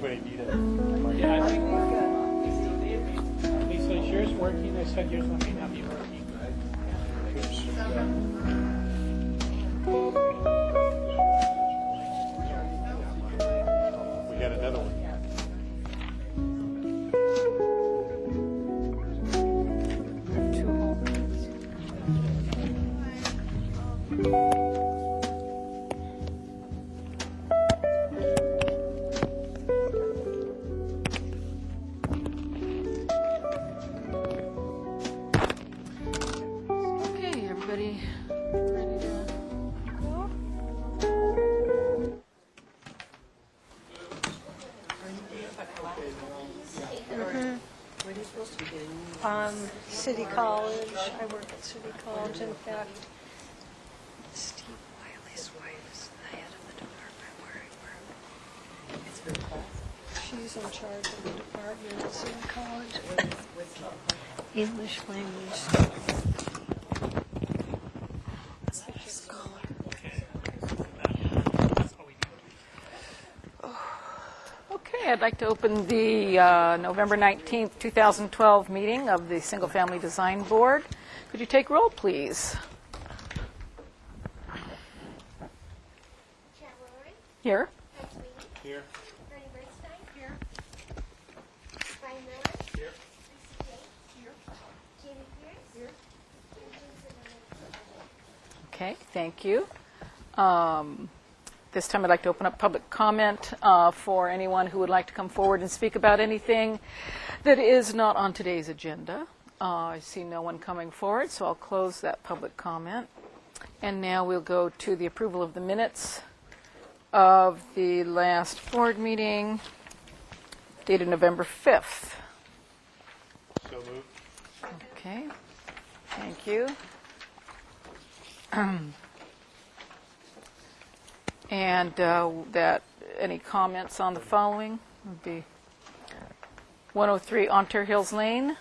way you need it. Yeah, I think Lisa, is yours working? I said yours may not be working. We got another one. Okay, everybody ready to go? City College. I work at City College. In fact, Steve Wiley's wife is the head of the department where I work. She's in charge of the department at City College. English language. Okay, I'd like to open the November 19th, 2012 meeting of the Single Family Design Board. Could you take roll, please? Chad Willery, Here. Ed Sweeney, Here. Bernie Bernstein. Here. Brian Miller. Here. Lisa Tate. Here. Jamie Pierce. Here. And Jason Miller. Okay, thank you. This time I'd like to open up public comment for anyone who would like to come forward and speak about anything that is not on today's agenda. I see no one coming forward, so I'll close that public comment. And now we'll go to the approval of the minutes of the last board meeting dated November 5th. So moved. Okay, thank you. And that any comments on the following would be 103 Ontario Hills Lane.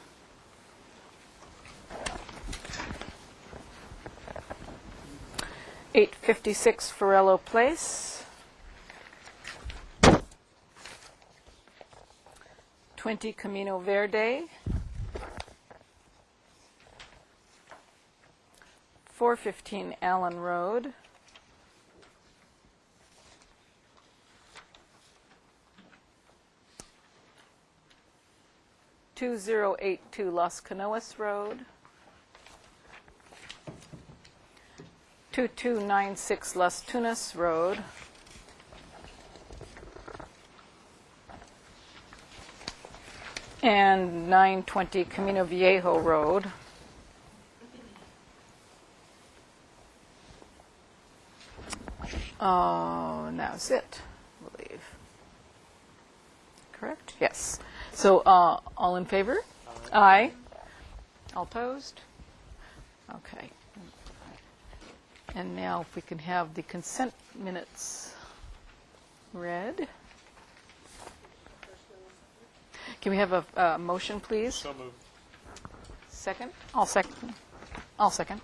(856) Farello Place. 20 Camino Verde. 415 Allen Road. 2082 Las Canoas Road. 2296 Las Tunas Road. And 920 Camino Viejo Road. And that was it, I believe. Correct? Yes. So, all in favor? Aye. All opposed? Okay. And now if we can have the consent minutes read. Can we have a motion, please? So moved. Second? I'll second. I'll second.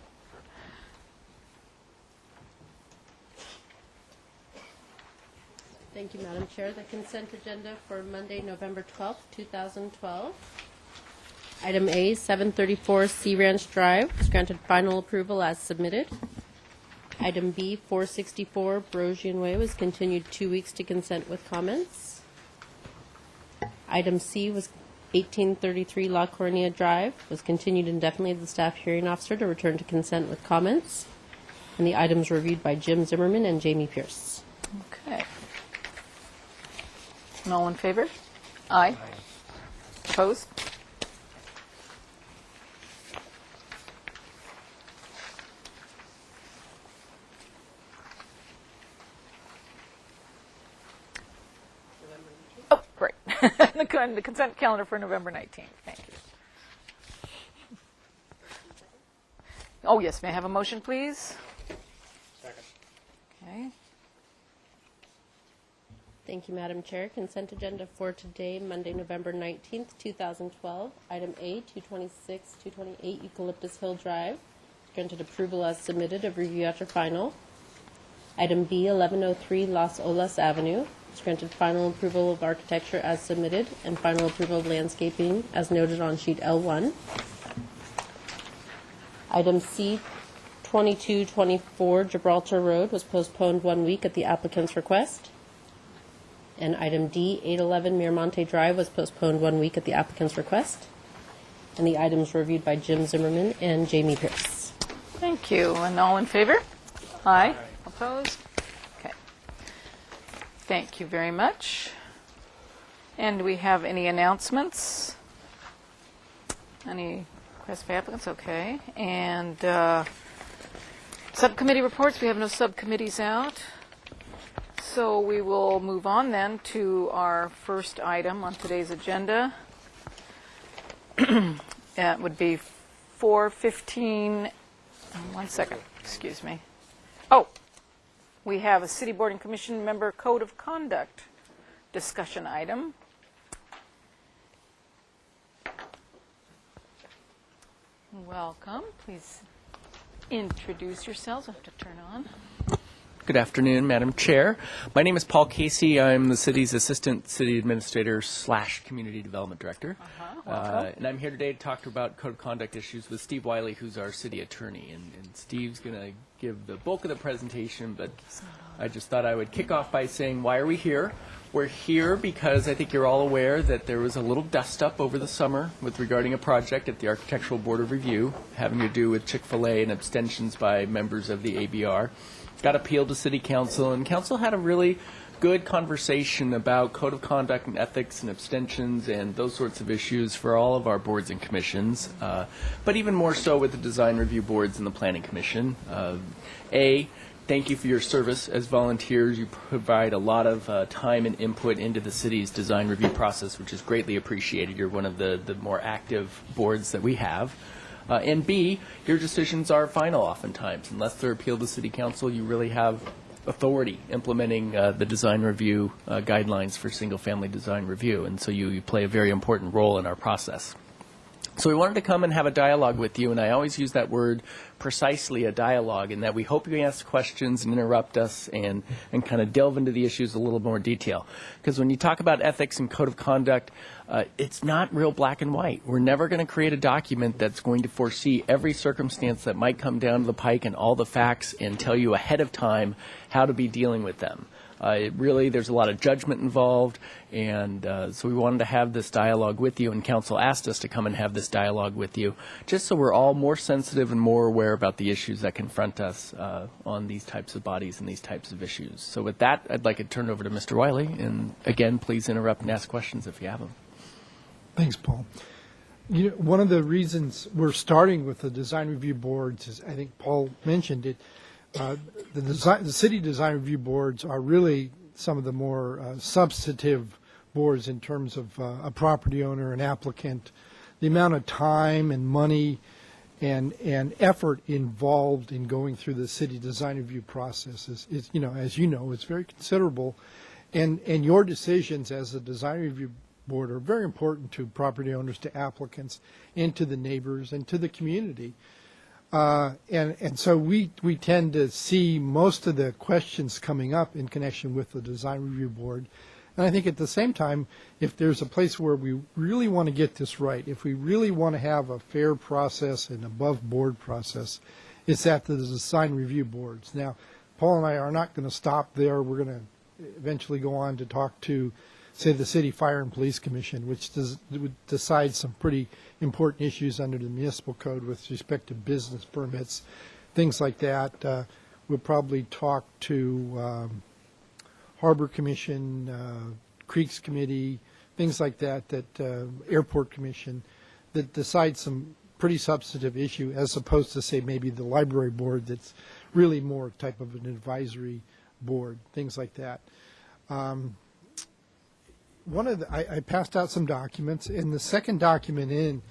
Thank you, Madam Chair. The consent agenda for Monday, November 12th, 2012. Item A, 734 Sea Ranch Drive was granted final approval as submitted. Item B, 464 Brosian Way was continued 2 weeks to consent with comments. Item C was 1833 La Coronia Drive was continued indefinitely to the staff hearing officer to return to consent with comments. And the items were reviewed by Jim Zimmerman and Jamie Pierce. Okay. And all in favor? Aye. Opposed? Oh, right. The consent calendar for November 19th. Thank you. Oh, yes. May I have a motion, please? Second. Okay. Thank you, Madam Chair. Consent agenda for today, Monday, November 19th, 2012. Item A, 226, 228 Eucalyptus Hill Drive. Granted approval as submitted of review after final. Item B, 1103 Las Olas Avenue. It's granted final approval of architecture as submitted and final approval of landscaping as noted on sheet L1. Item C, 2224 Gibraltar Road was postponed 1 week at the applicant's request. And item D, 811 Miramonte Drive was postponed 1 week at the applicant's request. And the items were reviewed by Jim Zimmerman and Jamie Pierce. Thank you. And all in favor? Aye. Opposed? Okay. Thank you very much. And do we have any announcements? Any requests for applicants? Okay. And subcommittee reports. We have no subcommittees out. So we will move on then to our first item on today's agenda. That would be 4:15. 1 second, excuse me. Oh, we have a City Board and Commission Member Code of Conduct discussion item. Welcome. Please introduce yourselves. I have to turn on. Good afternoon, Madam Chair. My name is Paul Casey. I'm the city's Assistant City Administrator / Community Development Director. And I'm here today to talk about code of conduct issues with Steve Wiley, who's our city attorney. And Steve's going to give the bulk of the presentation, but I just thought I would kick off by saying, why are we here? We're here because I think you're all aware that there was a little dust-up over the summer with regarding a project at the Architectural Board of Review having to do with Chick-fil-A and abstentions by members of the ABR. Got appealed to City Council, and Council had a really good conversation about code of conduct and ethics and abstentions and those sorts of issues for all of our boards and commissions, but even more so with the design review boards and the planning commission. Thank you for your service as volunteers. You provide a lot of time and input into the city's design review process, which is greatly appreciated. You're one of the more active boards that we have. And B, your decisions are final oftentimes. Unless they're appealed to City Council, you really have authority implementing the design review guidelines for single-family design review. And so you play a very important role in our process. So we wanted to come and have a dialogue with you, and I always use that word precisely, a dialogue, in that we hope you ask questions and interrupt us and kind of delve into the issues a little more detail. Because when you talk about ethics and code of conduct, it's not real black and white. We're never going to create a document that's going to foresee every circumstance that might come down the pike and all the facts and tell you ahead of time how to be dealing with them. There's a lot of judgment involved, and so we wanted to have this dialogue with you, and Council asked us to come and have this dialogue with you, just so we're all more sensitive and more aware about the issues that confront us on these types of bodies and these types of issues. So with that, I'd like to turn it over to Mr. Wiley, and again, please interrupt and ask questions if you have them. Thanks, Paul. You know, one of the reasons we're starting with the design review boards is, I think Paul mentioned it, the city design review boards are really some of the more substantive boards in terms of a property owner, an applicant, the amount of time and money and effort involved in going through the city design review process is as you know, it's very considerable, and your decisions as a design review board are very important to property owners, to applicants, and to the neighbors and to the community. And so we tend to see most of the questions coming up in connection with the design review board. And I think at the same time, if there's a place where we really want to get this right, if we really want to have a fair process and above board process, it's at the design review boards. Now, Paul and I are not going to stop there. We're going to eventually go on to talk to, say, the City Fire and Police Commission, which would decide some pretty important issues under the municipal code with respect to business permits, things like that. We'll probably talk to Harbor Commission, Creeks Committee, things like that, Airport Commission, that decide some pretty substantive issue, as opposed to, say, maybe the library board that's really more type of an advisory board, things like that. I passed out some documents, and the second document in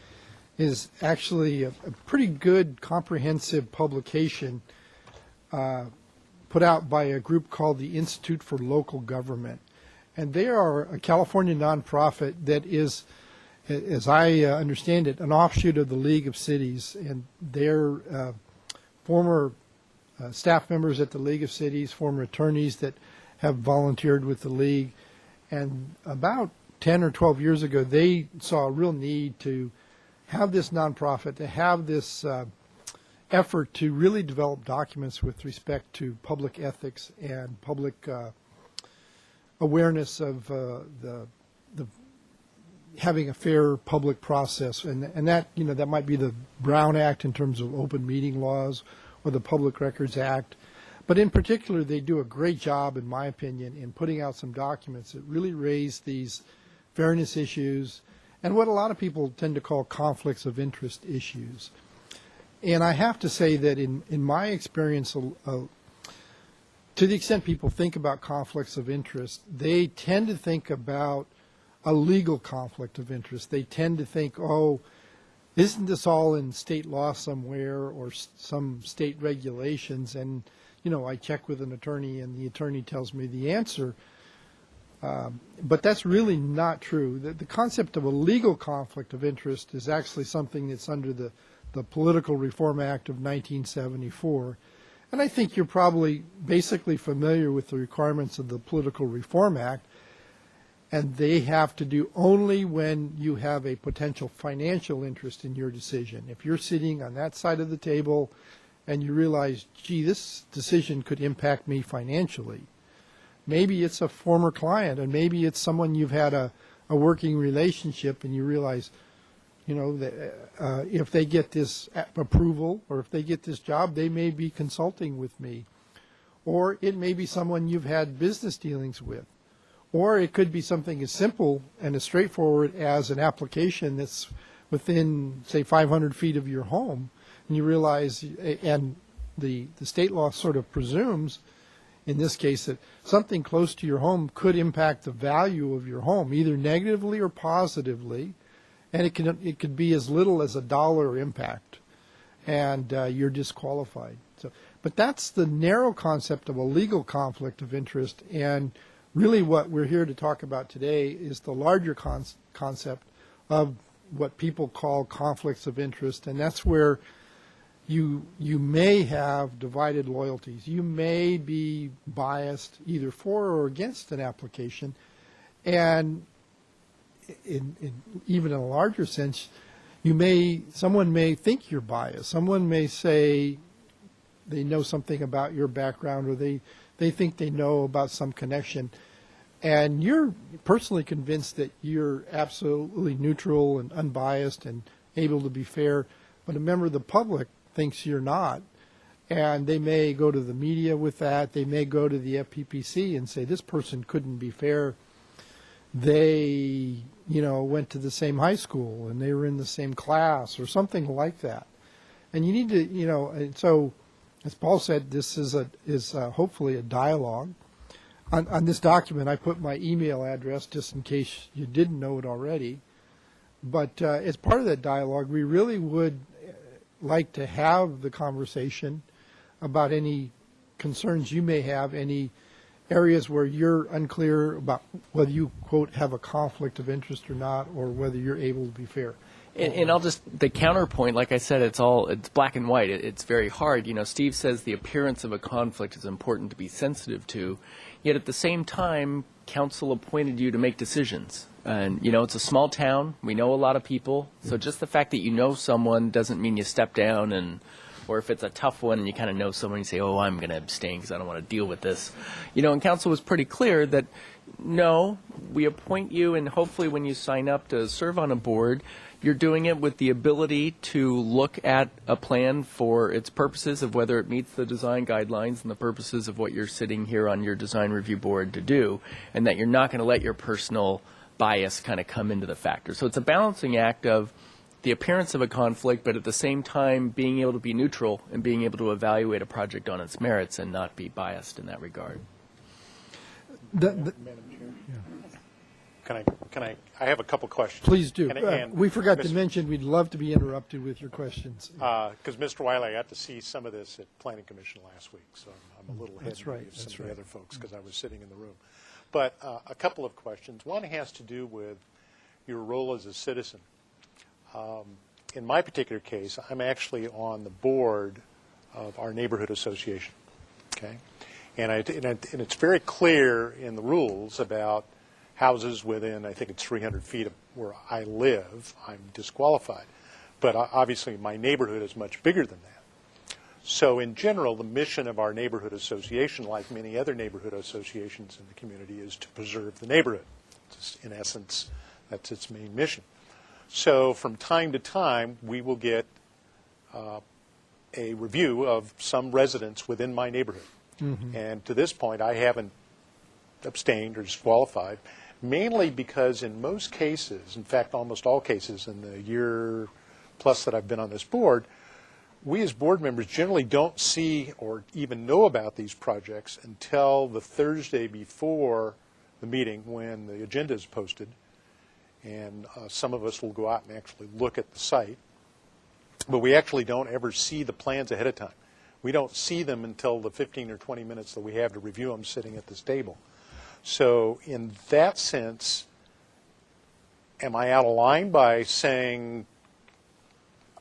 is actually a pretty good comprehensive publication put out by a group called the Institute for Local Government. And they are a California nonprofit that is, as I understand it, an offshoot of the League of Cities. And they're former staff members at the League of Cities, former attorneys that have volunteered with the league. And about 10 or 12 years ago, they saw a real need to have this nonprofit, to have this effort to really develop documents with respect to public ethics and public awareness of the having a fair public process, and that that might be the Brown Act in terms of open meeting laws or the Public Records Act, but in particular they do a great job, in my opinion, in putting out some documents that really raise these fairness issues and what a lot of people tend to call conflicts of interest issues. And I have to say that in my experience, to the extent people think about conflicts of interest, they tend to think about a legal conflict of interest. They tend to think, oh, isn't this all in state law somewhere or some state regulations? And, I check with an attorney and the attorney tells me the answer. But that's really not true. The concept of a legal conflict of interest is actually something that's under the Political Reform Act of 1974. And I think you're probably basically familiar with the requirements of the Political Reform Act. And they have to do only when you have a potential financial interest in your decision. If you're sitting on that side of the table and you realize, gee, this decision could impact me financially. Maybe it's a former client, and maybe it's someone you've had a working relationship, and you realize, that if they get this approval or if they get this job, they may be consulting with me. Or it may be someone you've had business dealings with. Or it could be something as simple and as straightforward as an application that's within, say, 500 feet of your home, and you realize, and the state law sort of presumes, in this case, that something close to your home could impact the value of your home, either negatively or positively, and it could be as little as $1 impact, and you're disqualified. But that's the narrow concept of a legal conflict of interest, and really what we're here to talk about today is the larger concept of what people call conflicts of interest, and that's where you may have divided loyalties. You may be biased either for or against an application, and even in a larger sense, someone may think you're biased. Someone may say they know something about your background, or they think they know about some connection, and you're personally convinced that you're absolutely neutral and unbiased and able to be fair, but a member of the public thinks you're not, and they may go to the media with that. They may go to the FPPC and say, this person couldn't be fair. They, went to the same high school and they were in the same class or something like that. And you need to, and so as Paul said, this is hopefully a dialogue. On this document, I put my email address just in case you didn't know it already. But as part of that dialogue, we really would like to have the conversation about any concerns you may have, any areas where you're unclear about whether you, quote, have a conflict of interest or not, or whether you're able to be fair. And I'll the counterpoint, like I said, it's black and white. It's very hard. Steve says the appearance of a conflict is important to be sensitive to, yet at the same time, council appointed you to make decisions. And, it's a small town. We know a lot of people. So just the fact that you know someone doesn't mean you step down, or if it's a tough one and you kind of know someone, you say, oh, I'm going to abstain because I don't want to deal with this. And council was pretty clear that, no, we appoint you, and hopefully when you sign up to serve on a board, you're doing it with the ability to look at a plan for its purposes of whether it meets the design guidelines and the purposes of what you're sitting here on your design review board to do, and that you're not going to let your personal bias kind of come into the factor. So it's a balancing act of the appearance of a conflict, but at the same time being able to be neutral and being able to evaluate a project on its merits and not be biased in that regard. Madam Chair? Can I have a couple questions. Please do. And We forgot to Mr. mention we'd love to be interrupted with your questions. Because Mr. Wiley, I got to see some of this at Planning Commission last week, so I'm a little ahead That's right, of some that's of the right. other folks because I was sitting in the room. But a couple of questions. One has to do with your role as a citizen. In my particular case, I'm actually on the board of our neighborhood association, okay? And it's very clear in the rules about houses within, I think it's 300 feet of where I live, I'm disqualified. But obviously, my neighborhood is much bigger than that. So in general, the mission of our neighborhood association, like many other neighborhood associations in the community, is to preserve the neighborhood. In essence, that's its main mission. So from time to time, we will get a review of some residents within my neighborhood. And to this point, I haven't abstained or disqualified, mainly because in most cases, in fact, almost all cases in the year plus that I've been on this board, we as board members generally don't see or even know about these projects until the Thursday before the meeting when the agenda is posted. And some of us will go out and actually look at the site. But we actually don't ever see the plans ahead of time. We don't see them until the 15 or 20 minutes that we have to review them sitting at this table. So in that sense, am I out of line by saying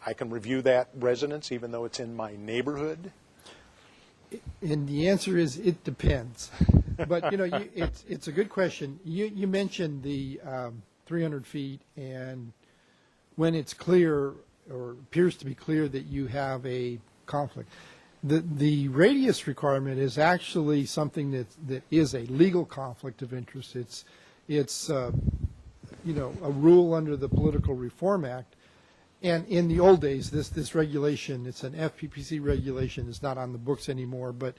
I can review that residence even though it's in my neighborhood? And the answer is it depends. But, it's a good question. You mentioned the 300 feet, and when it's clear or appears to be clear that you have a conflict. The radius requirement is actually something that is a legal conflict of interest. It's a rule under the Political Reform Act. And in the old days, this regulation, it's an FPPC regulation, is not on the books anymore. But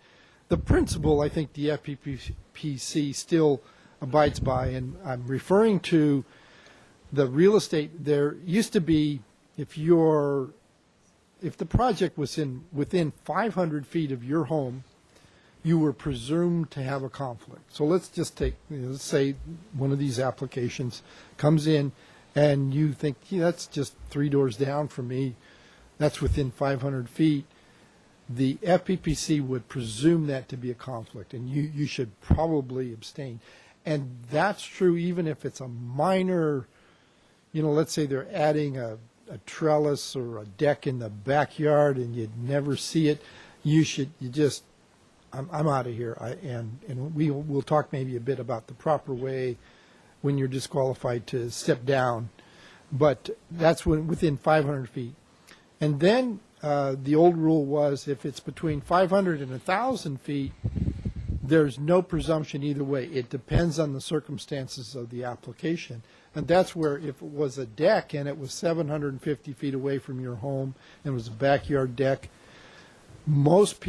the principle, I think the FPPC still abides by, and I'm referring to the real estate. There used to be, if the project was within 500 feet of your home, you were presumed to have a conflict. So let's just take, let's say one of these applications comes in and you think, that's just 3 doors down from me, that's within 500 feet. The FPPC would presume that to be a conflict, and you should probably abstain. And that's true even if it's a minor, let's say they're adding a trellis or a deck in the backyard and you'd never see it, I'm out of here. And we'll talk maybe a bit about the proper way when you're disqualified to step down. But that's within 500 feet. And then the old rule was if it's between 500 and 1,000 feet, there's no presumption either way. It depends on the circumstances of the application. And that's where if it was a deck and it was 750 feet away from your home and it was a backyard deck, most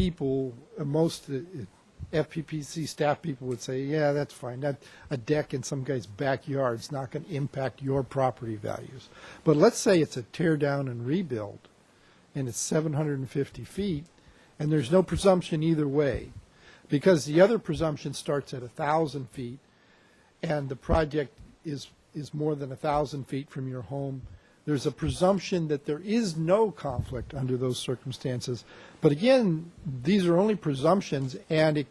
FPPC staff people would say, yeah, that's fine. A deck in some guy's backyard is not going to impact your property values. But let's say it's a tear down and rebuild and it's 750 feet and there's no presumption either way, because the other presumption starts at 1,000 feet and the project is more than 1,000 feet from your home. There's a presumption that there is no conflict under those circumstances. But again, these are only presumptions, and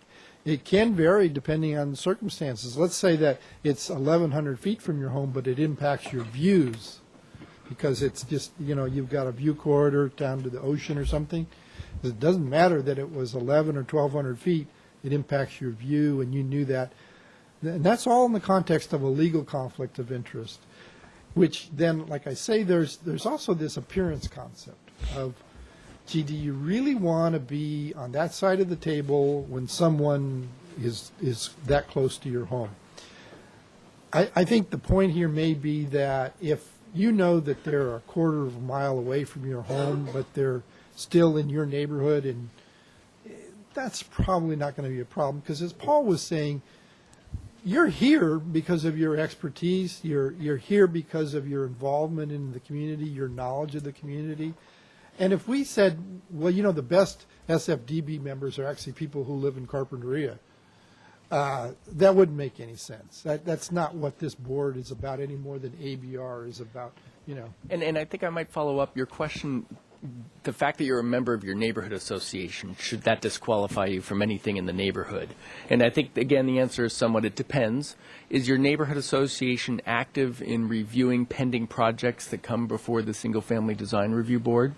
it can vary depending on the circumstances. Let's say that it's 1,100 feet from your home, but it impacts your views because it's just, you've got a view corridor down to the ocean or something. It doesn't matter that it was 1,100 or 1,200 feet. It impacts your view, and you knew that. And that's all in the context of a legal conflict of interest, which then, like I say, there's also this appearance concept of, gee, do you really want to be on that side of the table when someone is that close to your home? I think the point here may be that if you know that they're a quarter of a mile away from your home, but they're still in your neighborhood, and that's probably not going to be a problem, because as Paul was saying, you're here because of your expertise. You're here because of your involvement in the community, your knowledge of the community. And if we said, well, the best SFDB members are actually people who live in Carpinteria, that wouldn't make any sense. That's not what this board is about any more than ABR is about, And I think I might follow up. Your question the fact that you're a member of your neighborhood association, should that disqualify you from anything in the neighborhood? And I think, again, the answer is somewhat it depends. Is your neighborhood association active in reviewing pending projects that come before the Single Family Design Review Board?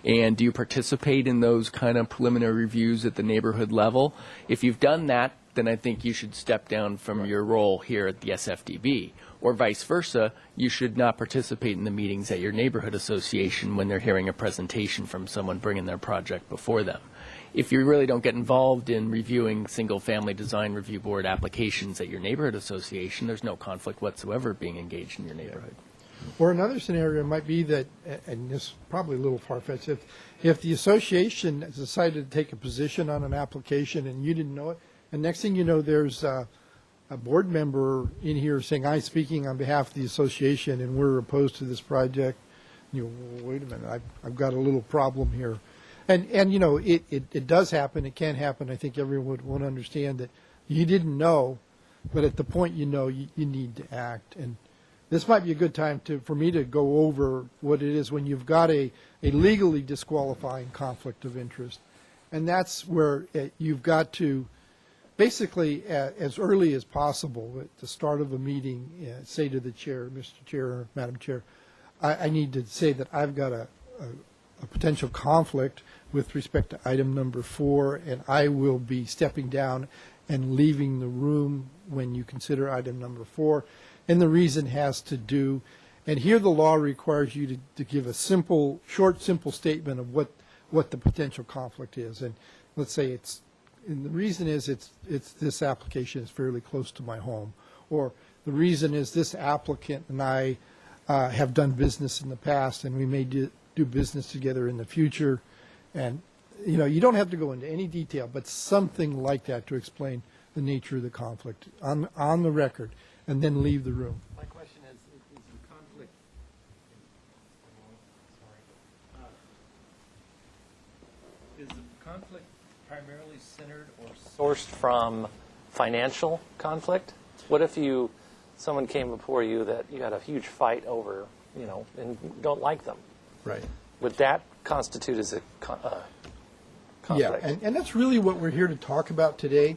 And do you participate in those kind of preliminary reviews at the neighborhood level? If you've done that, then I think you should step down from your role here at the SFDB. Or vice versa, you should not participate in the meetings at your neighborhood association when they're hearing a presentation from someone bringing their project before them. If you really don't get involved in reviewing single-family design review board applications at your neighborhood association, there's no conflict whatsoever being engaged in your neighborhood. Or another scenario might be that, and this is probably a little far-fetched, if the association has decided to take a position on an application and you didn't know it, and next thing you know, there's a board member in here saying, I'm speaking on behalf of the association and we're opposed to this project. You know, wait a minute, I've got a little problem here. And you know, it does happen, it can happen. I think everyone would want to understand that you didn't know, but at the point you know, you need to act. And this might be a good time for me to go over what it is when you've got a legally disqualifying conflict of interest. And that's where you've got to, basically, as early as possible, at the start of a meeting, say to the chair, Mr. Chair or Madam Chair, I need to say that I've got a potential conflict with respect to item number 4, and I will be stepping down and leaving the room when you consider item number 4. And the reason has to do, and here the law requires you to give a simple statement of what the potential conflict is. And let's say and the reason is it's this application is fairly close to my home, or the reason is this applicant and I have done business in the past, and we may do business together in the future. And you know, you don't have to go into any detail, but something like that to explain the nature of the conflict on the record, and then leave the room. My question is the conflict, is the conflict primarily centered or sourced from financial conflict? What if someone came before you that you had a huge fight over, you know, and don't like them? Right. Would that constitute as a conflict? Yeah, and that's really what we're here to talk about today,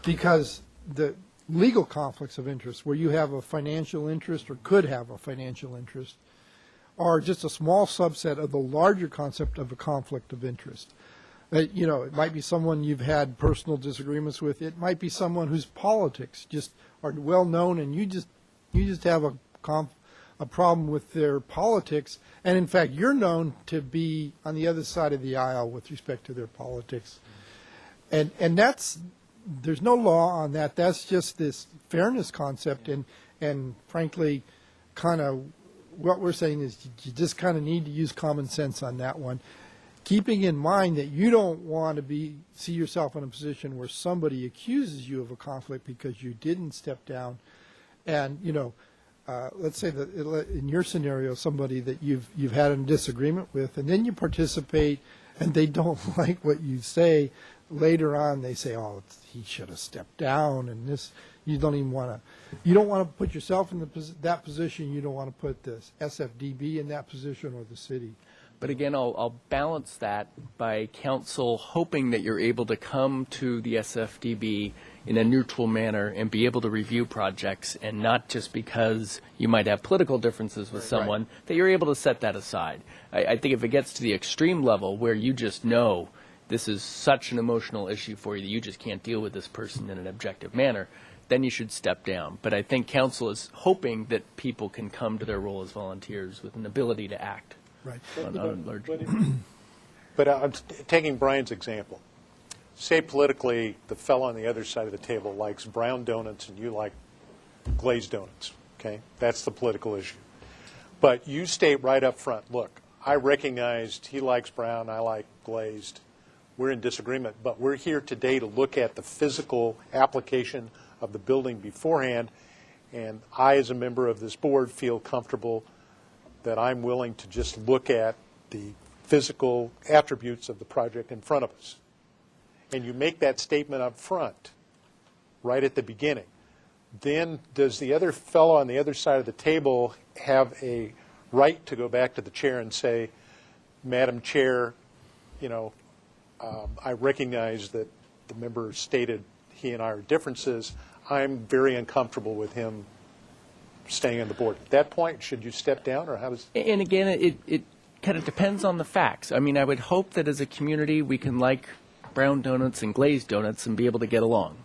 because the legal conflicts of interest, where you have a financial interest or could have a financial interest, are just a small subset of the larger concept of a conflict of interest. You know, it might be someone you've had personal disagreements with. It might be someone whose politics just are well known, and you just have a problem with their politics, and in fact you're known to be on the other side of the aisle with respect to their politics. And there's no law on that. That's just this fairness concept, and frankly, kind of what we're saying is you just kind of need to use common sense on that one, keeping in mind that you don't want to see yourself in a position where somebody accuses you of a conflict because you didn't step down. And you know, let's say that in your scenario, somebody that you've had a disagreement with, and then you participate, and they don't like what you say. Later on, they say, "Oh, he should have stepped down," and this. You don't want to put yourself in that position. You don't want to put the SFDB in that position, or the city. But again, I'll balance that by council hoping that you're able to come to the SFDB in a neutral manner and be able to review projects, and not just because you might have political differences with someone, that you're able to set that aside. I think if it gets to the extreme level where you just know this is such an emotional issue for you that you just can't deal with this person in an objective manner, then you should step down. But I think council is hoping that people can come to their role as volunteers with an ability to act. Right. But I'm taking Brian's example. Say politically, the fellow on the other side of the table likes brown donuts and you like glazed donuts. Okay, that's the political issue. But you state right up front, look, I recognized he likes brown, I like glazed. We're in disagreement, but we're here today to look at the physical application of the building beforehand, and I, as a member of this board, feel comfortable that I'm willing to just look at the physical attributes of the project in front of us. And you make that statement up front, right at the beginning. Then does the other fellow on the other side of the table have a right to go back to the chair and say, Madam Chair, I recognize that the member stated he and I are differences. I'm very uncomfortable with him staying on the board. At that point, should you step down, or how does? And again, it kind of depends on the facts. I mean, I would hope that as a community we can like brown donuts and glazed donuts and be able to get along.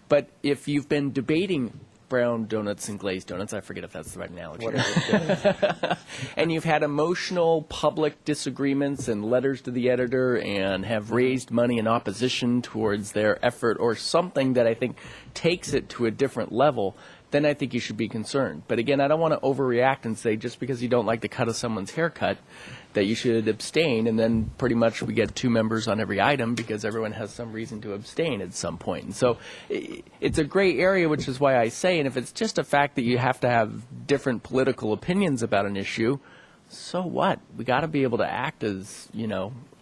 But if you've been debating brown donuts and glazed donuts, I forget if that's the right analogy. And you've had emotional public disagreements and letters to the editor and have raised money in opposition towards their effort or something that I think takes it to a different level, then I think you should be concerned. But again, I don't want to overreact and say just because you don't like the cut of someone's haircut that you should abstain, and then pretty much we get 2 members on every item because everyone has some reason to abstain at some point. And so it's a gray area, which is why I say, and if it's just a fact that you have to have different political opinions about an issue, so what? We got to be able to act as,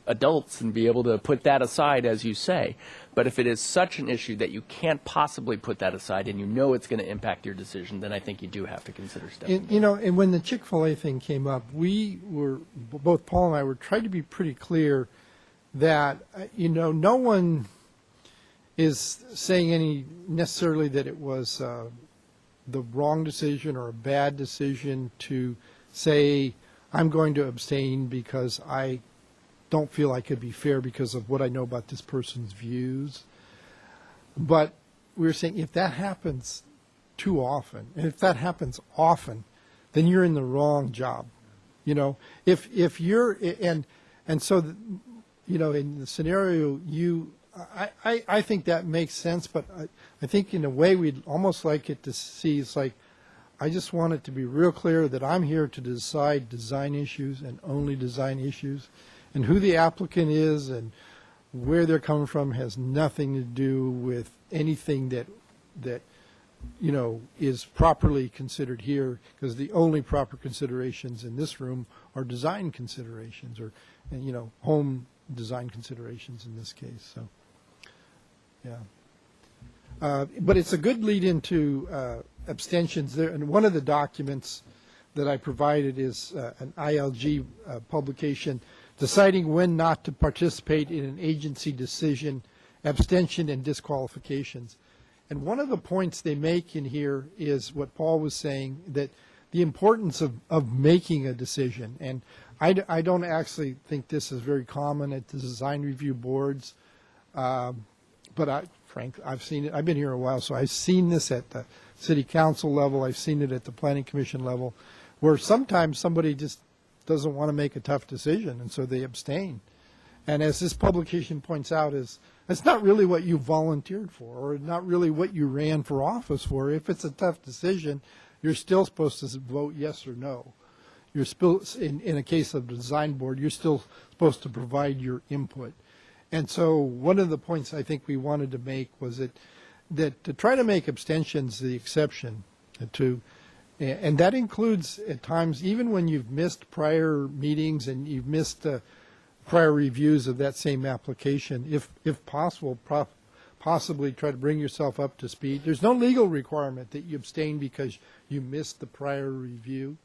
adults and be able to put that aside, as you say. But if it is such an issue that you can't possibly put that aside and it's going to impact your decision, then I think you do have to consider stepping down. And when the Chick-fil-A thing came up, both Paul and I were trying to be pretty clear that, no one is saying necessarily that it was the wrong decision or a bad decision to say, I'm going to abstain because I don't feel I could be fair because of what I know about this person's views. But we were saying if that happens too often, and if that happens often, then you're in the wrong job. If you're, and so, in the scenario I think that makes sense, but I think in a way we'd almost like it to see, it's like, I just want it to be real clear that I'm here to decide design issues and only design issues. And who the applicant is and where they're coming from has nothing to do with anything that is properly considered here, because the only proper considerations in this room are design considerations or home design considerations in this case. So, yeah. But it's a good lead into abstentions there. And one of the documents that I provided is an ILG publication deciding when not to participate in an agency decision, abstention, and disqualifications. And one of the points they make in here is what Paul was saying, that the importance of making a decision. And I don't actually think this is very common at the design review boards, but frankly, I've seen it. I've been here a while, so I've seen this at the city council level. I've seen it at the planning commission level, where sometimes somebody just doesn't want to make a tough decision, and so they abstain. And as this publication points out, it's not really what you volunteered for, or not really what you ran for office for. If it's a tough decision, you're still supposed to vote yes or no. You're still, in a case of the design board, you're still supposed to provide your input. And so one of the points I think we wanted to make was that to try to make abstentions the exception and that includes at times, even when you've missed prior meetings and you've missed prior reviews of that same application, if possible, possibly try to bring yourself up to speed. There's no legal requirement that you abstain because you missed the prior review,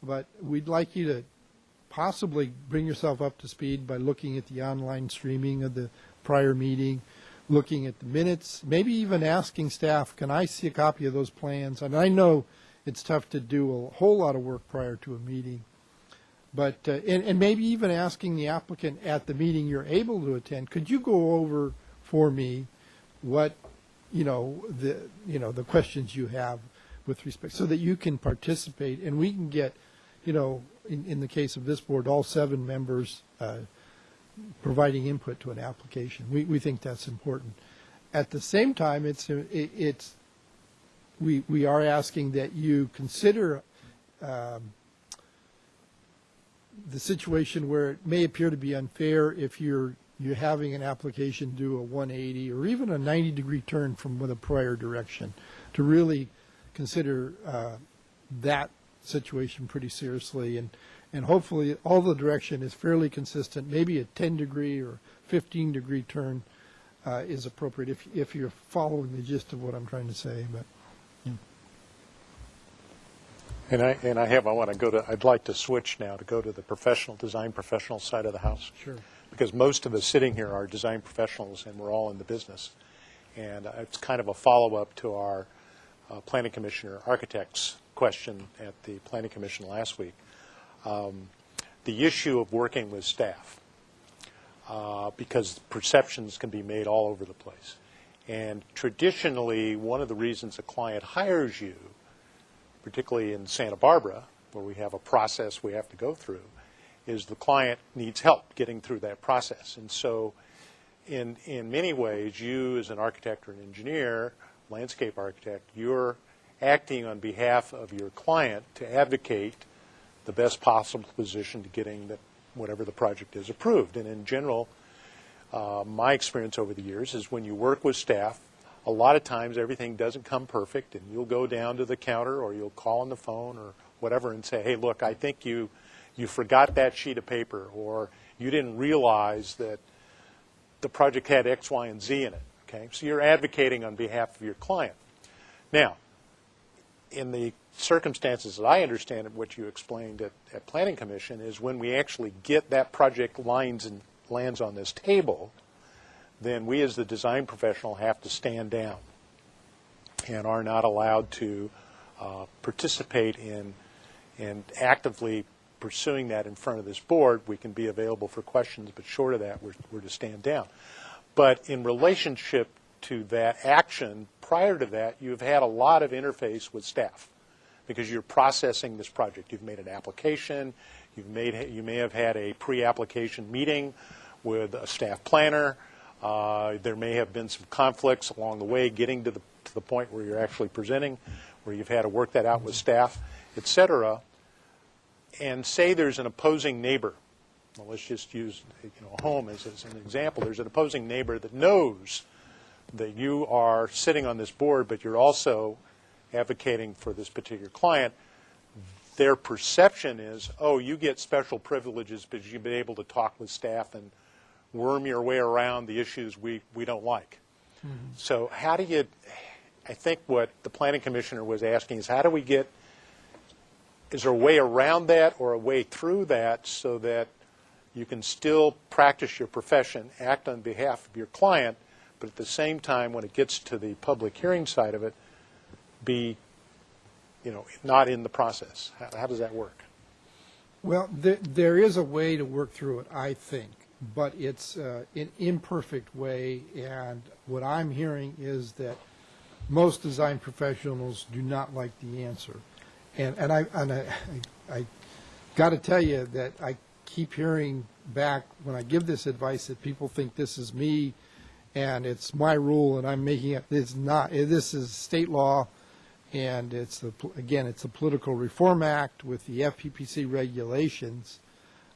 but we'd like you to possibly bring yourself up to speed by looking at the online streaming of the prior meeting, looking at the minutes, maybe even asking staff, can I see a copy of those plans? And I know it's tough to do a whole lot of work prior to a meeting, but and maybe even asking the applicant at the meeting you're able to attend, could you go over for me what the questions you have with respect, so that you can participate and we can get in the case of this board, all 7 members providing input to an application. We think that's important. At the same time, we are asking that you consider the situation where it may appear to be unfair if you're having an application do a 180 or even a 90-degree turn from the prior direction, to really consider that situation pretty seriously, and hopefully all the direction is fairly consistent. Maybe a 10-degree or 15-degree turn is appropriate if you're following the gist of what I'm trying to say. But I'd like to switch now to go to the design professional side of the house. Sure. Because most of us sitting here are design professionals and we're all in the business. And it's kind of a follow-up to our planning commissioner architect's question at the planning commission last week. The issue of working with staff, because perceptions can be made all over the place. And traditionally, one of the reasons a client hires you, particularly in Santa Barbara, where we have a process we have to go through, is the client needs help getting through that process. And so in many ways, you as an architect or an engineer, landscape architect, you're acting on behalf of your client to advocate the best possible position to getting whatever the project is approved. And in general, my experience over the years is when you work with staff, a lot of times everything doesn't come perfect, and you'll go down to the counter or you'll call on the phone or whatever and say, hey, look, I think you forgot that sheet of paper, or you didn't realize that the project had X, Y, and Z in it. Okay? So you're advocating on behalf of your client. Now, in the circumstances that I understand it, what you explained at Planning Commission is when we actually get that project lands on this table, then we as the design professional have to stand down and are not allowed to participate in actively pursuing that in front of this board. We can be available for questions, but short of that, we're to stand down. But in relationship to that action, prior to that, you've had a lot of interface with staff because you're processing this project. You've made an application. You may have had a pre-application meeting with a staff planner. There may have been some conflicts along the way getting to the point where you're actually presenting, where you've had to work that out with staff, et cetera. And say there's an opposing neighbor. Well, let's just use a home as an example. There's an opposing neighbor that knows that you are sitting on this board, but you're also advocating for this particular client. Their perception is, oh, you get special privileges because you've been able to talk with staff and worm your way around the issues we don't like. Mm-hmm. So how do you, I think what the planning commissioner was asking is how do we get, is there a way around that or a way through that so that you can still practice your profession, act on behalf of your client, but at the same time, when it gets to the public hearing side of it, be, not in the process? How does that work? Well, there is a way to work through it, I think, but it's an imperfect way, and what I'm hearing is that most design professionals do not like the answer. And I got to tell you that I keep hearing back when I give this advice that people think this is me and it's my rule and I'm making it. It's not. This is state law, and it's the Political Reform Act with the FPPC regulations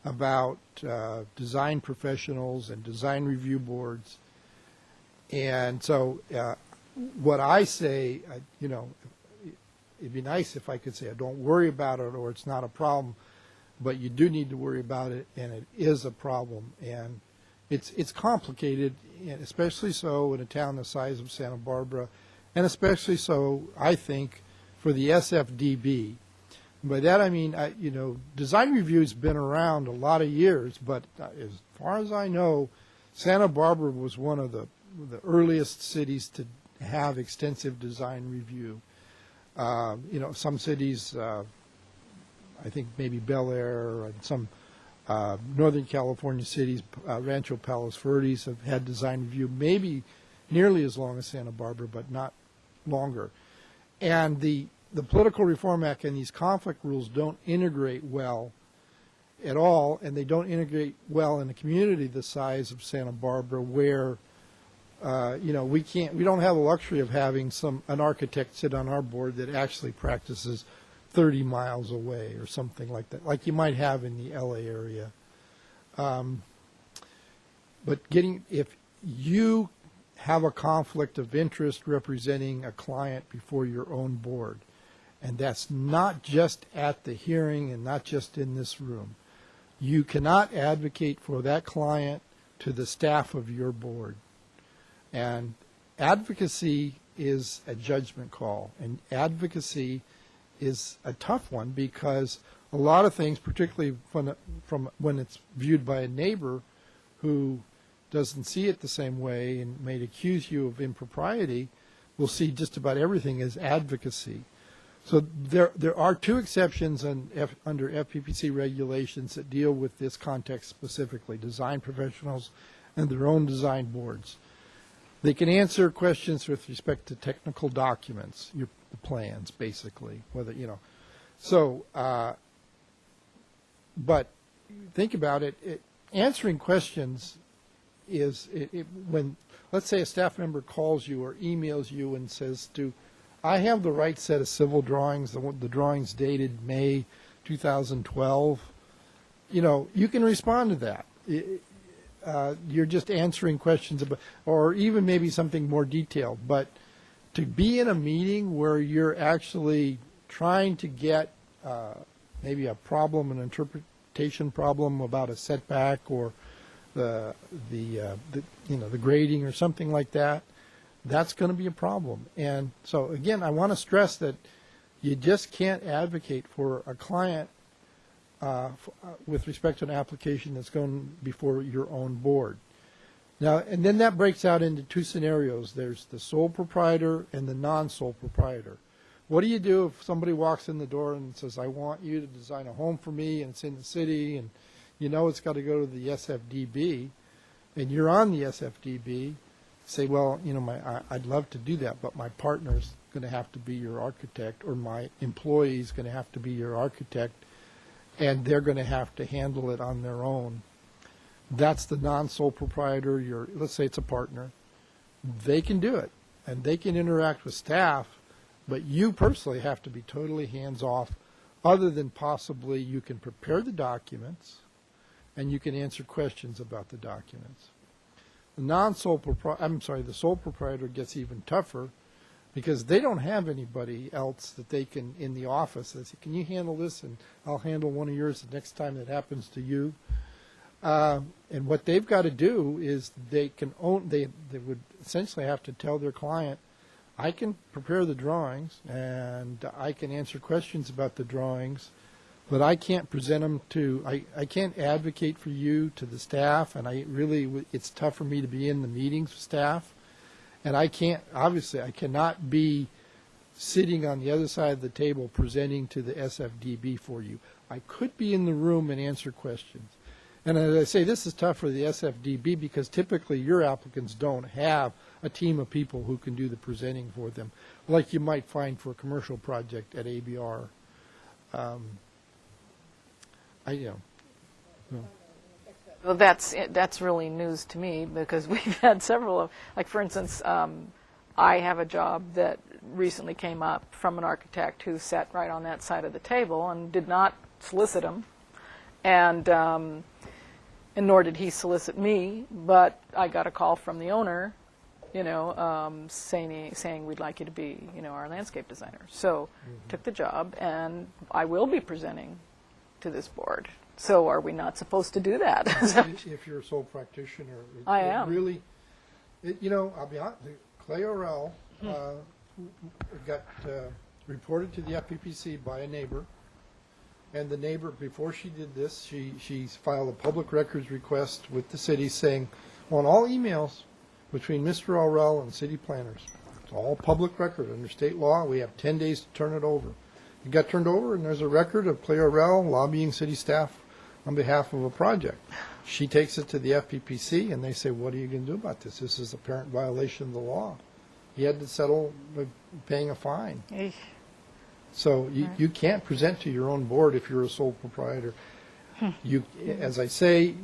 about design professionals and design review boards. And so what I say, it'd be nice if I could say, don't worry about it or it's not a problem, but you do need to worry about it, and it is a problem. And it's complicated, and especially so in a town the size of Santa Barbara, and especially so, I think, for the SFDB. By that I mean, design review's been around a lot of years, but as far as I know, Santa Barbara was one of the earliest cities to have extensive design review. Some cities, I think maybe Bel Air and some Northern California cities, Rancho Palos Verdes, have had design review maybe nearly as long as Santa Barbara, but not longer. And the Political Reform Act and these conflict rules don't integrate well at all, and they don't integrate well in a community the size of Santa Barbara, where we don't have the luxury of having an architect sit on our board that actually practices 30 miles away or something like that, like you might have in the LA area. But if you have a conflict of interest representing a client before your own board, and that's not just at the hearing and not just in this room, you cannot advocate for that client to the staff of your board. And advocacy is a judgment call, and advocacy is a tough one because a lot of things, particularly from when it's viewed by a neighbor who doesn't see it the same way and may accuse you of impropriety, will see just about everything as advocacy. So there are two exceptions under FPPC regulations that deal with this context specifically, design professionals and their own design boards. They can answer questions with respect to technical documents, the plans, basically, whether, you know. So, but think about it, answering questions is, when, let's say a staff member calls you or emails you and says I have the right set of civil drawings, the drawings dated May 2012, you know, you can respond to that. You're just answering questions about, or even maybe something more detailed. But to be in a meeting where you're actually trying to get maybe a problem, an interpretation problem about a setback or the grading or something like that, that's going to be a problem. And so again, I want to stress that you just can't advocate for a client with respect to an application that's going before your own board. Now, and then that breaks out into two scenarios. There's the sole proprietor and the non-sole proprietor. What do you do if somebody walks in the door and says, I want you to design a home for me, and it's in the city, and you know it's got to go to the SFDB, and you're on the SFDB, say, well, you know, I'd love to do that, but my partner's going to have to be your architect, or my employee's going to have to be your architect, and they're going to have to handle it on their own. That's the non-sole proprietor. Let's say it's a partner. They can do it, and they can interact with staff, but you personally have to be totally hands-off, other than possibly you can prepare the documents and you can answer questions about the documents. The sole proprietor gets even tougher because they don't have anybody else that they can, in the office, that say, can you handle this, and I'll handle one of yours the next time it happens to you. And what they've got to do is they would essentially have to tell their client, I can prepare the drawings and I can answer questions about the drawings, but I can't present them to, I can't advocate for you to the staff, and it's tough for me to be in the meetings with staff, and I cannot be sitting on the other side of the table presenting to the SFDB for you. I could be in the room and answer questions. And as I say, this is tough for the SFDB because typically your applicants don't have a team of people who can do the presenting for them, like you might find for a commercial project at ABR. Well, that's really news to me because we've had several of, like for instance, I have a job that recently came up from an architect who sat right on that side of the table and did not solicit him, and nor did he solicit me, but I got a call from the owner, saying we'd like you to be, our landscape designer. So took the job, and I will be presenting to this board. So are we not supposed to do that? If you're a sole practitioner. I am. Really, I'll be honest, Clay Orell got reported to the FPPC by a neighbor. And the neighbor, before she did this, she filed a public records request with the city saying, on all emails between Mr. Orell and city planners, it's all public record under state law. We have 10 days to turn it over. It got turned over, and there's a record of Clay Orell lobbying city staff on behalf of a project. She takes it to the FPPC, and they say, what are you going to do about this? This is a apparent violation of the law. He had to settle with paying a fine. Eesh. So you can't present to your own board if you're a sole proprietor. You, as I say,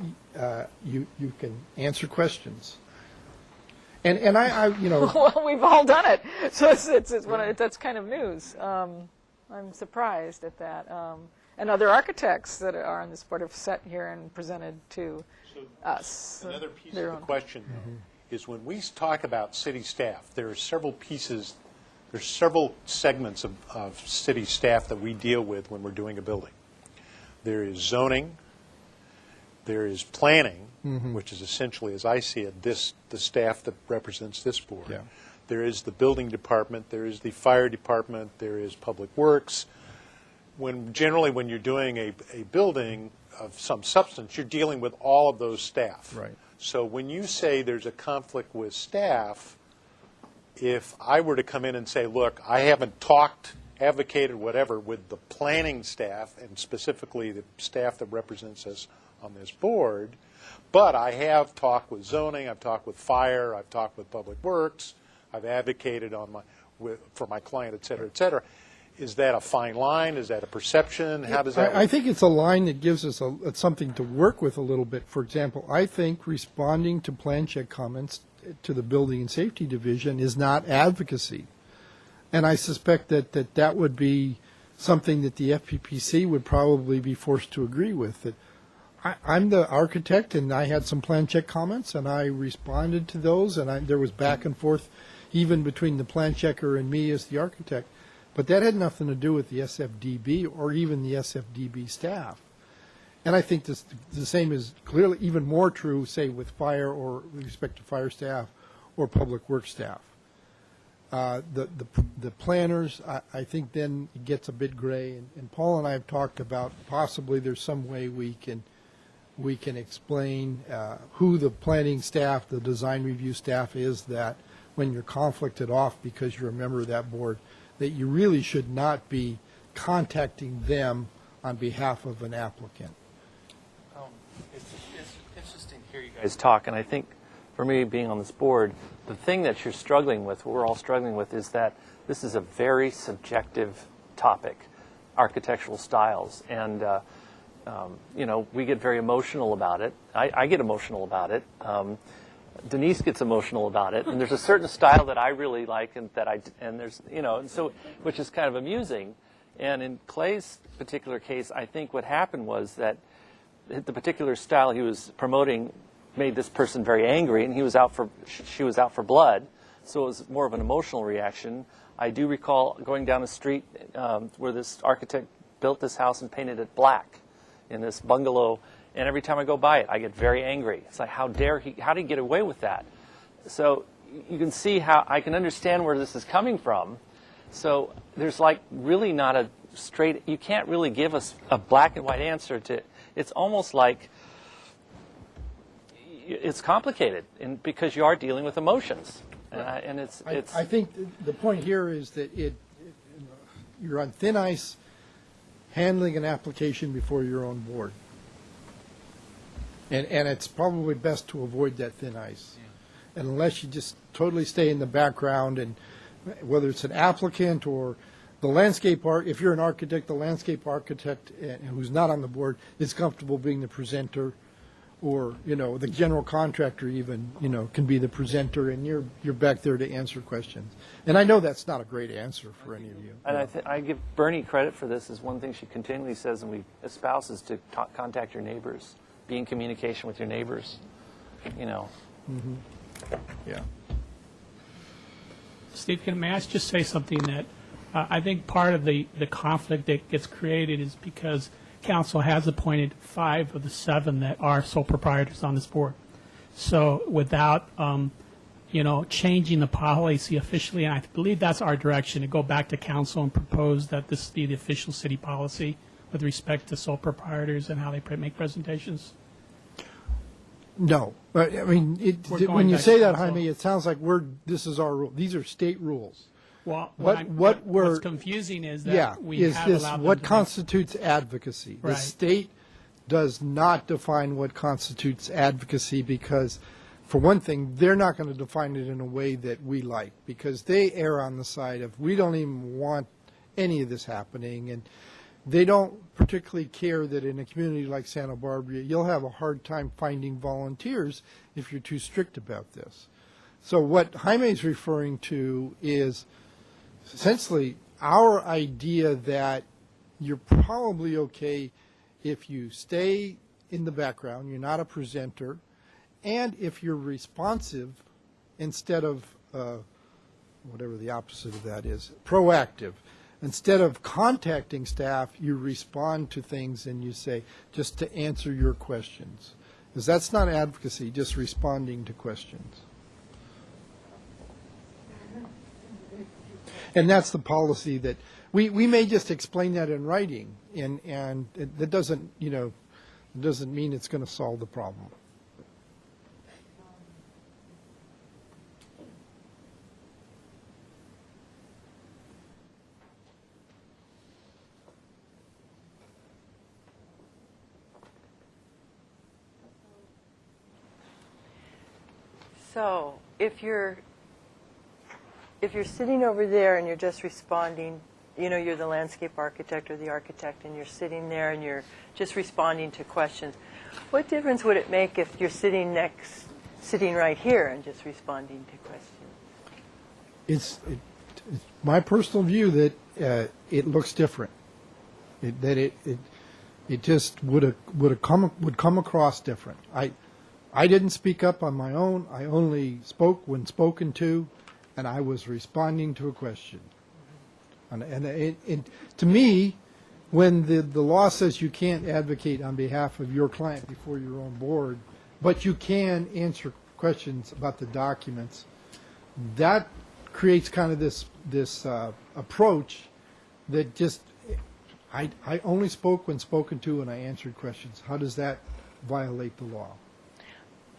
you can answer questions. And I Well, we've all done it, so that's kind of news. I'm surprised at that. And other architects that are on this board have sat here and presented to us. Another piece of the question, though, is when we talk about city staff, there are several pieces. There's several segments of city staff that we deal with when we're doing a building. There is zoning, there is planning, which is essentially, as I see it, the staff that represents this board. Yeah. There is the building department, there is the fire department, there is public works, generally when you're doing a building of some substance, you're dealing with all of those staff. Right. So when you say there's a conflict with staff, if I were to come in and say, look, I haven't talked, advocated, whatever, with the planning staff, and specifically the staff that represents us on this board, but I have talked with zoning, I've talked with fire, I've talked with public works, I've advocated for my client, et cetera, is that a fine line? Is that a perception? How does that I think it's a line that gives us something to work with a little bit. For example, I think responding to plan check comments to the Building and Safety Division is not advocacy. And I suspect that would be something that the FPPC would probably be forced to agree with. That I'm the architect, and I had some plan check comments, and I responded to those, and there was back and forth even between the plan checker and me as the architect. But that had nothing to do with the SFDB or even the SFDB staff. And I think the same is clearly even more true, say, with fire or with respect to fire staff or public works staff. The planners, I think then it gets a bit gray. And Paul and I have talked about possibly there's some way we can explain who the planning staff, the design review staff is, that when you're conflicted off because you're a member of that board, that you really should not be contacting them on behalf of an applicant. It's interesting to hear you guys talk, and I think for me, being on this board, the thing that you're struggling with, what we're all struggling with, is that this is a very subjective topic, architectural styles, and we get very emotional about it. I get emotional about it. Denise gets emotional about it, and there's a certain style that I really like, and so which is kind of amusing. And in Clay's particular case, I think what happened was that the particular style he was promoting made this person very angry, and she was out for blood. So it was more of an emotional reaction. I do recall going down the street where this architect built this house and painted it black in this bungalow. And every time I go by it, I get very angry. It's like, how did he get away with that? So you can see how I can understand where this is coming from. So there's like really not a straight, you can't really give us a black and white answer to, it's almost like it's complicated because you are dealing with emotions. And I think the point here is that you're on thin ice handling an application before your own board. And it's probably best to avoid that thin ice. Yeah. And unless you just totally stay in the background, and whether it's an applicant or the landscape if you're an architect, the landscape architect who's not on the board is comfortable being the presenter, or, the general contractor even, can be the presenter, and you're back there to answer questions. And I know that's not a great answer for any of you. And I give Bernie credit for this. Is one thing she continually says, and we espouse, is to contact your neighbors. Be in communication with your neighbors, Mm-hmm. Yeah. Steve, may I just say something that I think part of the conflict that gets created is because council has appointed 5 of the 7 that are sole proprietors on this board. So without, changing the policy officially, and I believe that's our direction, to go back to council and propose that this be the official city policy with respect to sole proprietors and how they make presentations? No. But, I mean, when you say that, Jaime, it sounds like this is our rule. These are state rules. Well, what's confusing is that we have allowed them what to constitutes advocacy. Right. The state does not define what constitutes advocacy because, for one thing, they're not going to define it in a way that we like, because they err on the side of we don't even want any of this happening, and they don't particularly care that in a community like Santa Barbara, you'll have a hard time finding volunteers if you're too strict about this. So what Jaime's referring to is essentially our idea that you're probably okay if you stay in the background, you're not a presenter, and if you're responsive instead of whatever the opposite of that is, proactive. Instead of contacting staff, you respond to things and you say, just to answer your questions. Because that's not advocacy, just responding to questions. And that's the policy that we may just explain that in writing, and that doesn't, doesn't mean it's going to solve the problem. So if you're sitting over there and you're just responding, you're the landscape architect or the architect, and you're sitting there and you're just responding to questions, what difference would it make if you're sitting right here and just responding to questions? It's my personal view that it looks different. It just would come across different. I didn't speak up on my own. I only spoke when spoken to, and I was responding to a question. And to me, when the law says you can't advocate on behalf of your client before your own board, but you can answer questions about the documents, that creates kind of this approach that just I only spoke when spoken to, and I answered questions. How does that violate the law?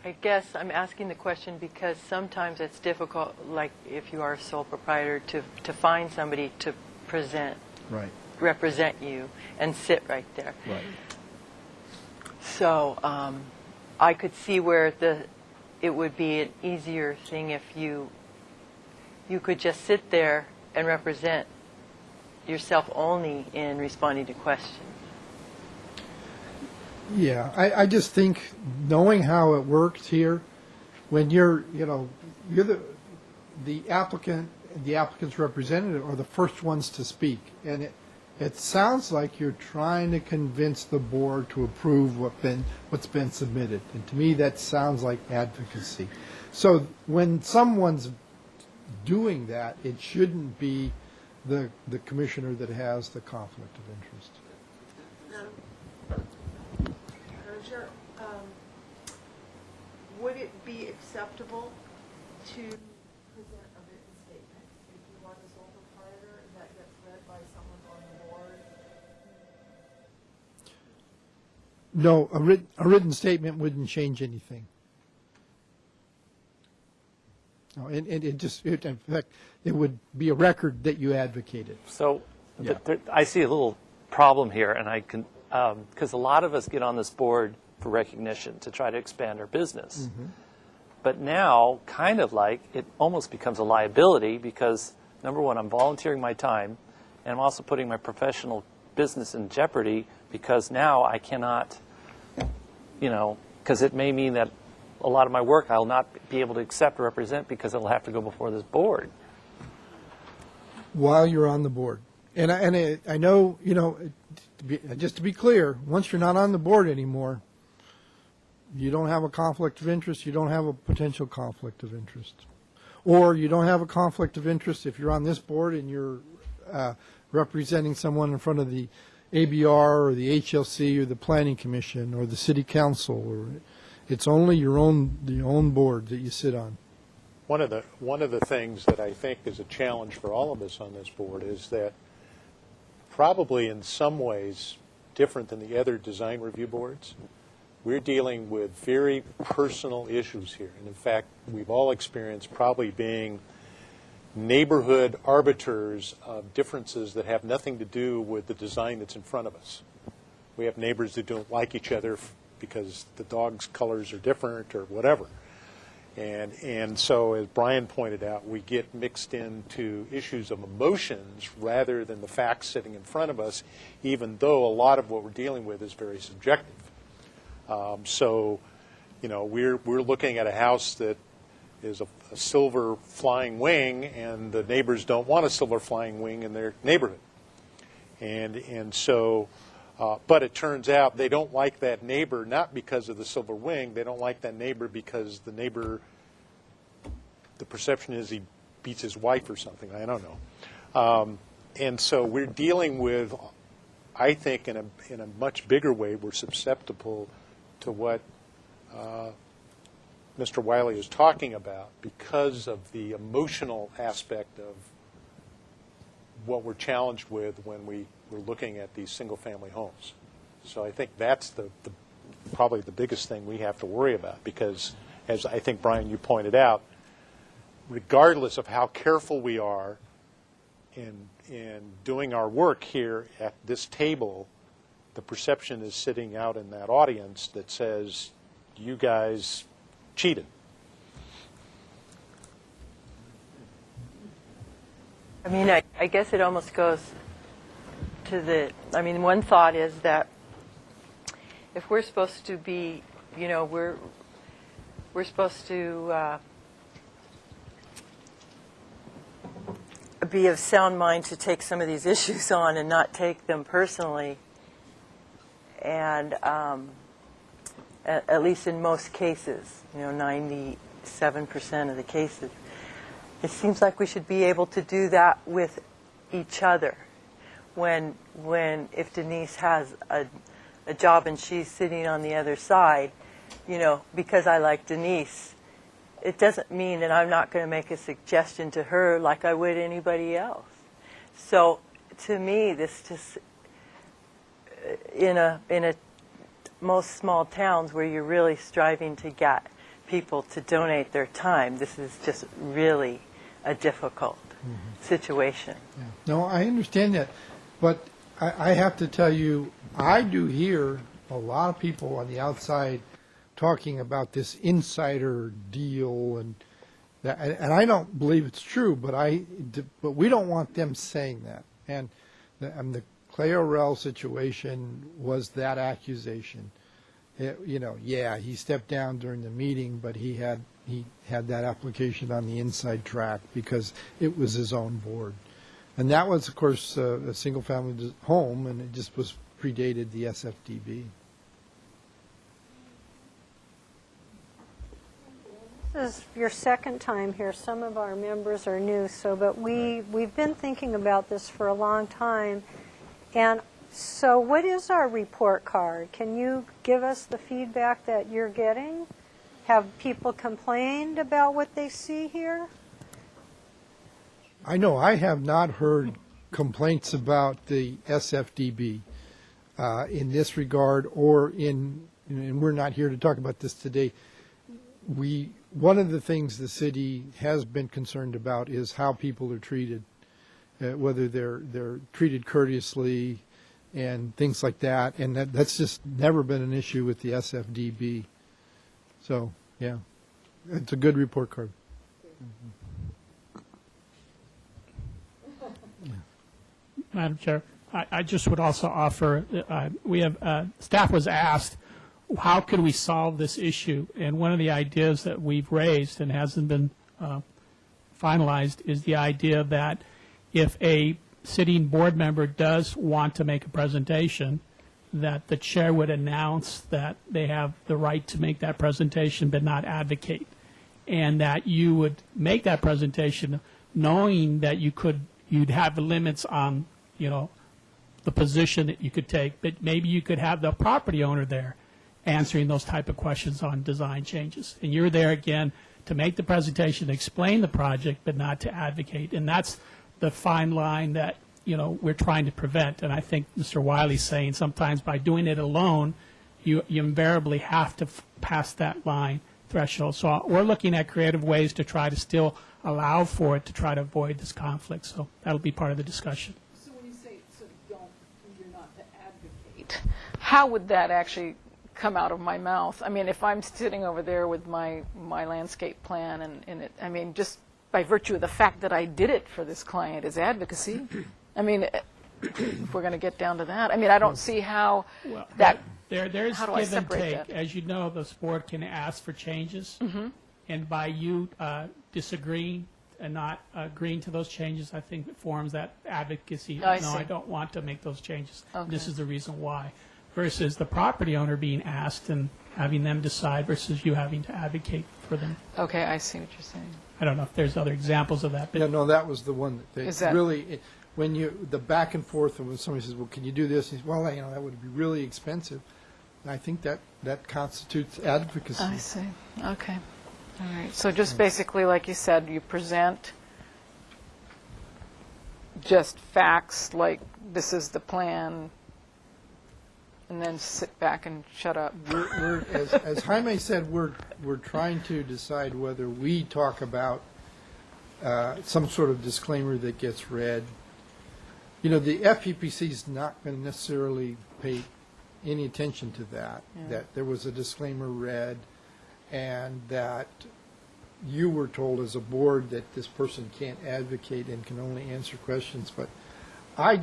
I guess I'm asking the question because sometimes it's difficult, like if you are a sole proprietor, to find somebody to represent you and sit right there. Right. So I could see where it would be an easier thing if you could just sit there and represent yourself only in responding to questions. Yeah, I just think knowing how it works here, when you're the applicant and the applicant's representative are the first ones to speak, and it sounds like you're trying to convince the board to approve what's been submitted, and to me that sounds like advocacy. So when someone's doing that, it shouldn't be the commissioner that has the conflict of interest. Would it be acceptable to present a written statement if you want a sole proprietor that gets read by someone on the board? No, a written statement wouldn't change anything. No, and in fact, it would be a record that you advocated. So Yeah. I see a little problem here, and I can because a lot of us get on this board for recognition to try to expand our business. Mm-hmm. But now, kind of like, it almost becomes a liability because, number one, I'm volunteering my time, and I'm also putting my professional business in jeopardy because now I cannot, because it may mean that a lot of my work I'll not be able to accept or represent because it'll have to go before this board. While you're on the board. And I know, just to be clear, once you're not on the board anymore, you don't have a conflict of interest, you don't have a potential conflict of interest. Or you don't have a conflict of interest if you're on this board and you're representing someone in front of the ABR or the HLC or the Planning Commission or the City Council. Or it's only your own board that you sit on. One of the things that I think is a challenge for all of us on this board is that probably in some ways different than the other design review boards, we're dealing with very personal issues here. And in fact, we've all experienced probably being neighborhood arbiters of differences that have nothing to do with the design that's in front of us. We have neighbors that don't like each other because the dog's colors are different or whatever. And so, as Brian pointed out, we get mixed into issues of emotions rather than the facts sitting in front of us, even though a lot of what we're dealing with is very subjective. We're looking at a house that is a silver flying wing, and the neighbors don't want a silver flying wing in their neighborhood. But it turns out they don't like that neighbor not because of the silver wing. They don't like that neighbor because the neighbor, the perception is he beats his wife or something. I don't know. And so we're dealing with, I think, in a much bigger way, we're susceptible to what Mr. Wiley is talking about because of the emotional aspect of what we're challenged with when we're looking at these single-family homes. So I think that's probably the biggest thing we have to worry about, because, as I think, Brian, you pointed out, regardless of how careful we are in doing our work here at this table, the perception is sitting out in that audience that says, you guys cheated. I mean, I guess it almost goes to one thought is that if we're supposed to be, we're supposed to be of sound mind to take some of these issues on and not take them personally. And at least in most cases, 97% of the cases, it seems like we should be able to do that with each other. If Denise has a job and she's sitting on the other side, because I like Denise, it doesn't mean that I'm not going to make a suggestion to her like I would anybody else. So to me, this just, in most small towns where you're really striving to get people to donate their time, this is just really a difficult situation. Yeah. No, I understand that, but I have to tell you, I do hear a lot of people on the outside talking about this insider deal, and I don't believe it's true, but we don't want them saying that. And the Clay Orell situation was that accusation. He stepped down during the meeting, but he had that application on the inside track because it was his own board. And that was, of course, a single-family home, and it just predated the SFDB. This is your second time here. Some of our members are new, but we've been thinking about this for a long time. And so what is our report card? Can you give us the feedback that you're getting? Have people complained about what they see here? I know I have not heard complaints about the SFDB in this regard, and we're not here to talk about this today. One of the things the city has been concerned about is how people are treated, whether they're treated courteously and things like that, and that's just never been an issue with the SFDB. So, yeah, it's a good report card. Madam Chair, I just would also offer, staff was asked, how could we solve this issue? And one of the ideas that we've raised and hasn't been finalized is the idea that if a sitting board member does want to make a presentation, that the chair would announce that they have the right to make that presentation but not advocate, and that you would make that presentation knowing that you'd have limits on the position that you could take, but maybe you could have the property owner there answering those type of questions on design changes. And you're there again to make the presentation, explain the project, but not to advocate. And that's the fine line that we're trying to prevent. And I think Mr. Wiley's saying sometimes by doing it alone, you invariably have to pass that line threshold. So we're looking at creative ways to try to still allow for it to try to avoid this conflict. So that'll be part of the discussion. So when you say you're not to advocate, how would that actually come out of my mouth? I mean, if I'm sitting over there with my landscape plan and it, I mean, just by virtue of the fact that I did it for this client is advocacy. I mean, if we're going to get down to that, I mean, I don't see how There's how do I give and separate take. that? As you know, the board can ask for changes, and by you disagreeing and not agreeing to those changes, I think it forms that advocacy. I No, see. I don't want to make those changes. Okay. This is the reason why. Versus the property owner being asked and having them decide versus you having to advocate for them. Okay, I see what you're saying. I don't know if there's other examples of that, but Yeah, no, that was the one that Is that- really, when the back and forth, and when somebody says, well, can you do this? And he says, well, that would be really expensive. And I think that constitutes advocacy. I see. Okay. All right. So just basically, like you said, you present just facts like this is the plan, and then sit back and shut up? As Jaime said, we're trying to decide whether we talk about some sort of disclaimer that gets read. You know, the FPPC is not going to necessarily pay any attention to that, that there was a disclaimer read, and that you were told as a board that this person can't advocate and can only answer questions. But I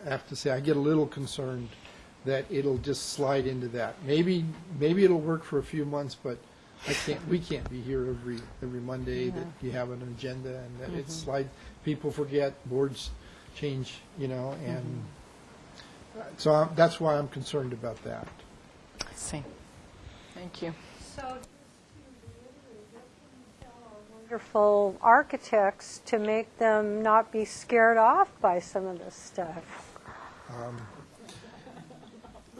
have to say, I get a little concerned that it'll just slide into that. Maybe it'll work for a few months, but we can't be here every Monday that you have an agenda, and that it slide. People forget, boards change, you know, and so that's why I'm concerned about that. I see. Thank you. So just to reiterate, what can you tell our wonderful architects to make them not be scared off by some of this stuff?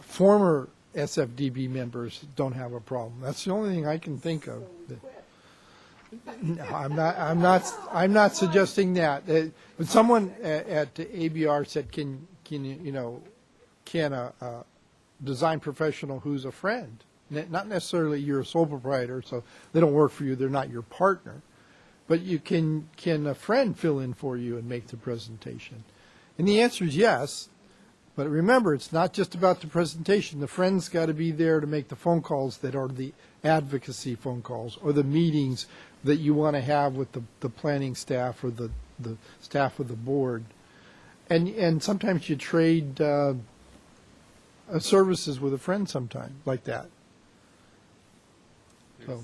Former SFDB members don't have a problem. That's the only thing I can think of. No, I'm not suggesting that. When someone at ABR said, "Can a design professional who's a friend, not necessarily you're a sole proprietor, so they don't work for you, they're not your partner, but can a friend fill in for you and make the presentation?" And the answer is yes. But remember, it's not just about the presentation. The friend's got to be there to make the phone calls that are the advocacy phone calls, or the meetings that you want to have with the planning staff or the staff of the board. And sometimes you trade services with a friend sometime, like that. So,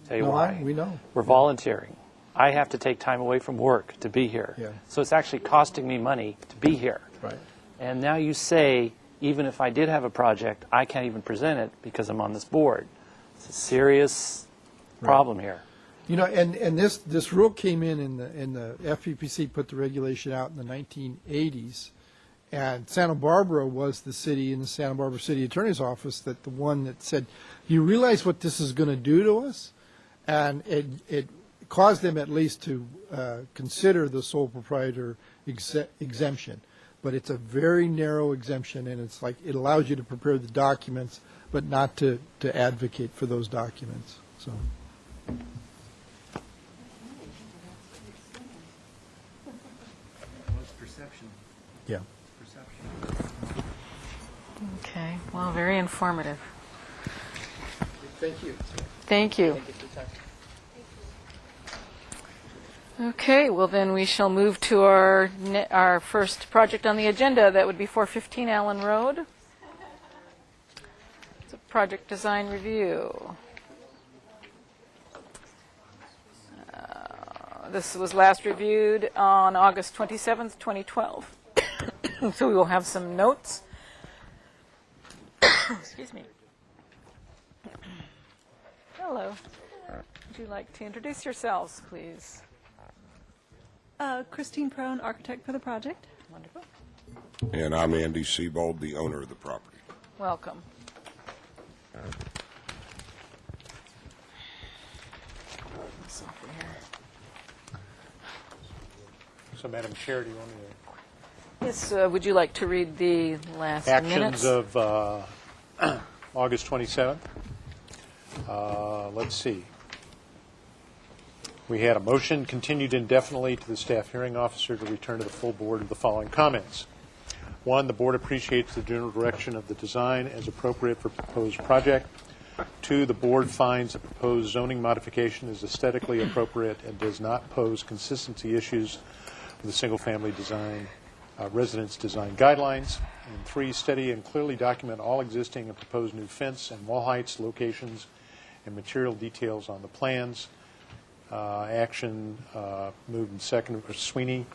Tell you no, why. we know. We're volunteering. I have to take time away from work to be here. Yeah. So it's actually costing me money to be here. Right. And now you say, even if I did have a project, I can't even present it because I'm on this board. It's a serious problem here. You know, and this rule came in the FPPC put the regulation out in the 1980s, and Santa Barbara was the city, in the Santa Barbara City Attorney's Office, that the one that said, "You realize what this is going to do to us?" And it caused them at least to consider the sole proprietor exemption. But it's a very narrow exemption, and it's like it allows you to prepare the documents, but not to advocate for those documents. So. It's perception. Yeah. Perception. Okay. Well, very informative. Thank you. Thank you. Okay, well then we shall move to our first project on the agenda. That would be 415 Allen Road. It's a project design review. This was last reviewed on August 27th, 2012. So we will have some notes. Excuse me. Hello. Would you like to introduce yourselves, please? Christine Prone, architect for the project. Wonderful. And I'm Andy Siebold, the owner of the property. Welcome. This over here. So, Madam Chair, do you want me to? Yes, would you like to read the last minutes? Actions of August 27th. Let's see. We had a motion continued indefinitely to the staff hearing officer to return to the full board with the following comments. 1, the board appreciates the general direction of the design as appropriate for proposed project. 2, the board finds the proposed zoning modification is aesthetically appropriate and does not pose consistency issues with the single-family design, residence design guidelines. And 3, study and clearly document all existing and proposed new fence and wall heights, locations, and material details on the plans. Action moved and seconded by Sweeney,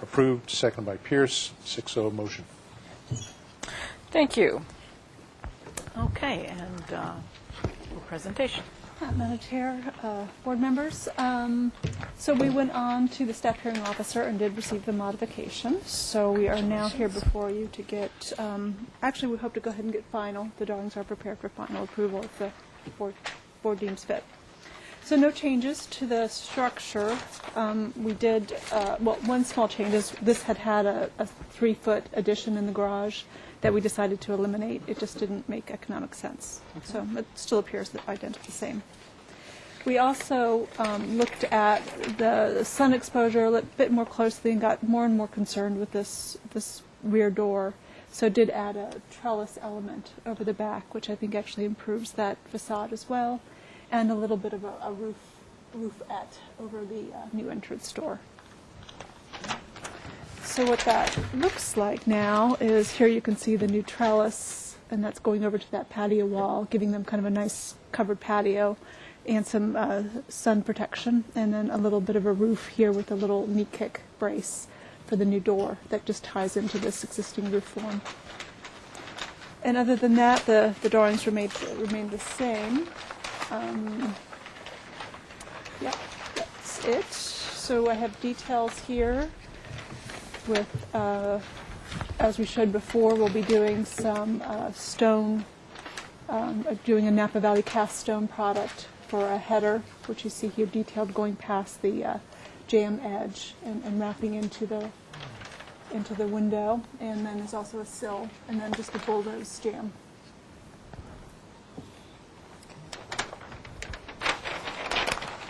approved, seconded by Pierce, 6-0 motion. Thank you. Okay, and presentation. Madam Chair, board members. So we went on to the staff hearing officer and did receive the modification. So we are now here before you to get, actually we hope to go ahead and get final. The drawings are prepared for final approval if the board deems fit. So no changes to the structure. We did, one small change is this had a 3-foot addition in the garage that we decided to eliminate. It just didn't make economic sense. So it still appears identical the same. We also looked at the sun exposure a bit more closely and got more and more concerned with this rear door. So did add a trellis element over the back, which I think actually improves that facade as well, and a little bit of a roofette over the new entrance door. So what that looks like now is here you can see the new trellis, and that's going over to that patio wall, giving them kind of a nice covered patio and some sun protection, and then a little bit of a roof here with a little knee kick brace for the new door that just ties into this existing roof form. And other than that, the drawings remain the same. Yeah, that's it. So I have details here with, as we showed before, we'll be doing some stone, doing a Napa Valley cast stone product for a header, which you see here detailed going past the jam edge and wrapping into the window. And then there's also a sill, and then just a bulldoze jam.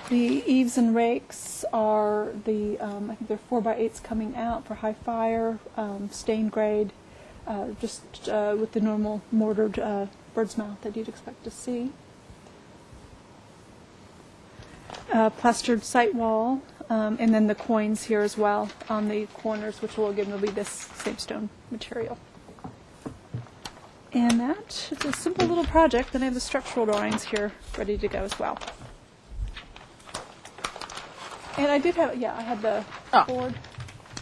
The eaves and rakes are I think they're 4x8s coming out for high fire, stained grade, just with the normal mortared bird's mouth that you'd expect to see. Plastered site wall, and then the coins here as well on the corners, which will again will be this same stone material. And that is a simple little project. Then I have the structural drawings here ready to go as well. And I did have, I had the board.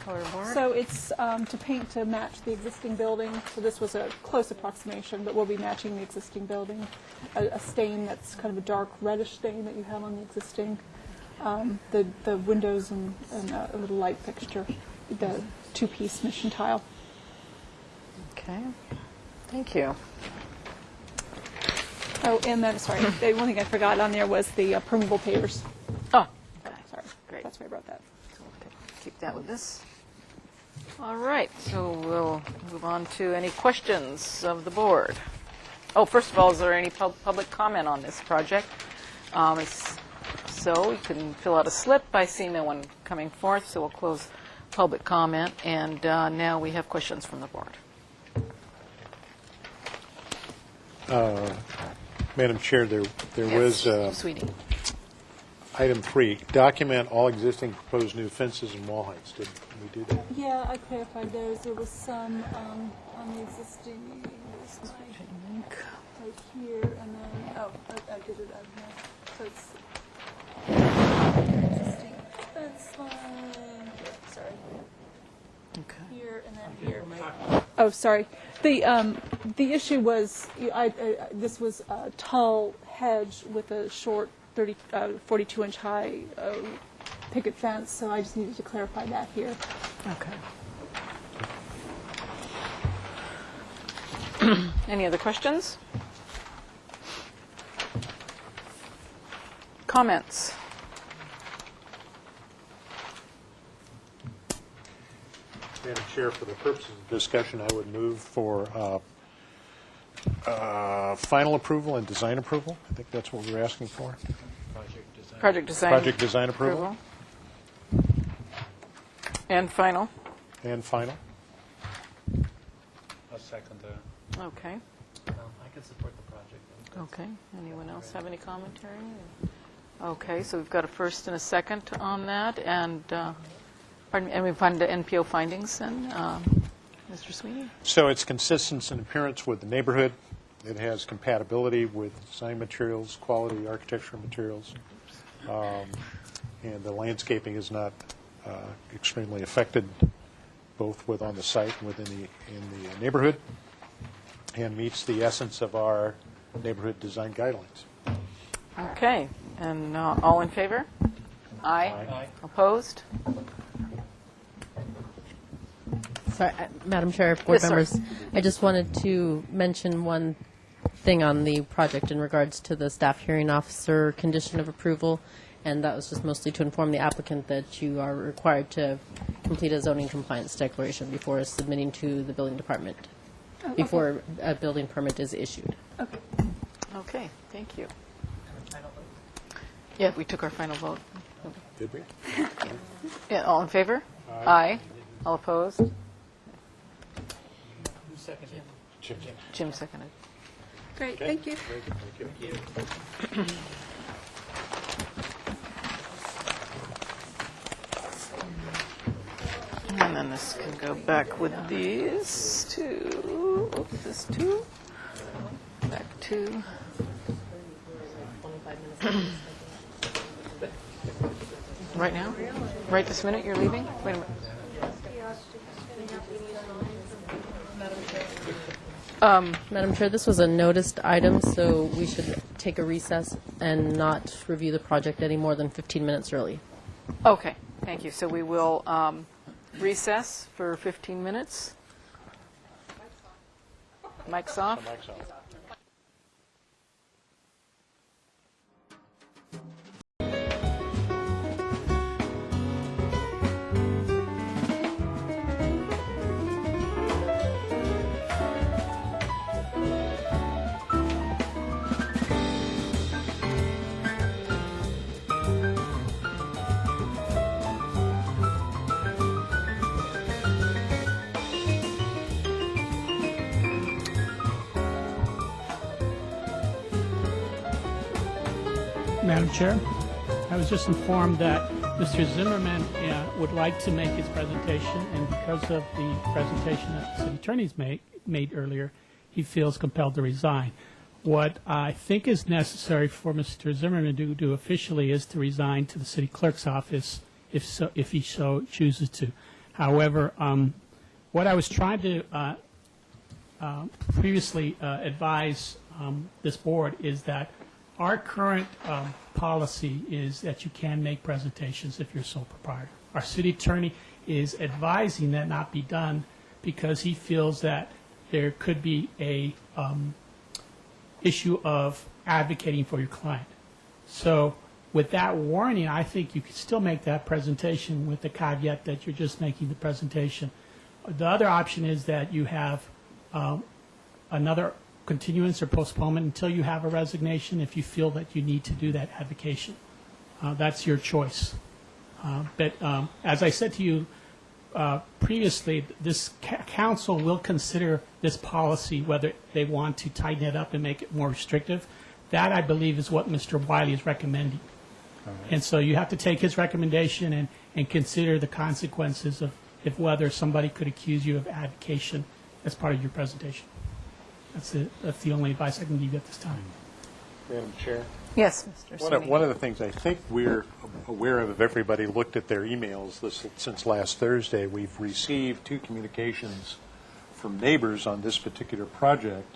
Color board. So it's to paint to match the existing building. So this was a close approximation, but we'll be matching the existing building. A stain that's kind of a dark reddish stain that you have on the existing. The windows and a little light fixture. The 2-piece mission tile. Okay. Thank you. Oh, and then, sorry, the one thing I forgot on there was the permeable pavers. Oh, Sorry. Great. That's why I wrote that. So we'll keep that with this. All right, so we'll move on to any questions of the board. Oh, first of all, is there any public comment on this project? So you can fill out a slip. I see no one coming forth, so we'll close public comment. And now we have questions from the board. Madam Chair, there was Sweetie. item 3, document all existing proposed new fences and wall heights. Did we do that? Yeah, I clarified those. There was some on the existing, right here, and then, I did it out here. So it's existing fence line, sorry, here, and then here. Oh, sorry. The issue was, this was a tall hedge with a short 42-inch high picket fence, so I just needed to clarify that here. Okay. Any other questions? Comments? Madam Chair, for the purposes of discussion, I would move for final approval and design approval. I think that's what we're asking for. Project design. Project design approval. And final. And final. I'll second that. Okay. I can support the project. Okay. Anyone else have any commentary? Okay, so we've got a first and a second on that, and and we find the NPO findings, and Mr. Sweeney. So it's consistent in appearance with the neighborhood. It has compatibility with design materials, quality architectural materials, and the landscaping is not extremely affected, both with on the site and within the neighborhood, and meets the essence of our neighborhood design guidelines. Okay, and all in favor? Aye. Aye. Opposed? Sorry, Madam Chair, board Yes, sir. members, I just wanted to mention one thing thing on the project in regards to the staff hearing officer condition of approval, and that was just mostly to inform the applicant that you are required to complete a zoning compliance declaration before submitting to the building department, before a building permit is issued. Okay, thank you. Yeah, we took our final vote. Did we? Yeah, all in favor? Aye. All opposed? Jim seconded. Great, thank you. And then this can go back with these two. Oops, this two. Back to. Right now? Right this minute you're leaving? Wait a minute. Madam Chair, this was a noticed item, so we should take a recess and not review the project any more than 15 minutes early. Okay, thank you. So we will recess for 15 minutes. Mic's off. Mike's on. Madam Chair, I was just informed that Mr. Zimmerman would like to make his presentation, and because of the presentation that the city attorney's made earlier, he feels compelled to resign. What I think is necessary for Mr. Zimmerman to do officially is to resign to the city clerk's office if he so chooses to. However, what I was trying to previously advise this board is that our current policy is that you can make presentations if you're sole proprietor. Our city attorney is advising that not be done because he feels that there could be a issue of advocating for your client. So with that warning, I think you could still make that presentation with the caveat that you're just making the presentation. The other option is that you have another continuance or postponement until you have a resignation if you feel that you need to do that advocation. That's your choice. But as I said to you previously, this council will consider this policy, whether they want to tighten it up and make it more restrictive. That, I believe, is what Mr. Wiley is recommending. And so you have to take his recommendation and consider the consequences of if whether somebody could accuse you of advocation as part of your presentation. That's the only advice I can give you at this time. Madam Chair? Yes, Mr. Sweeney. One of the things I think we're aware of, if everybody looked at their emails since last Thursday, we've received 2 communications from neighbors on this particular project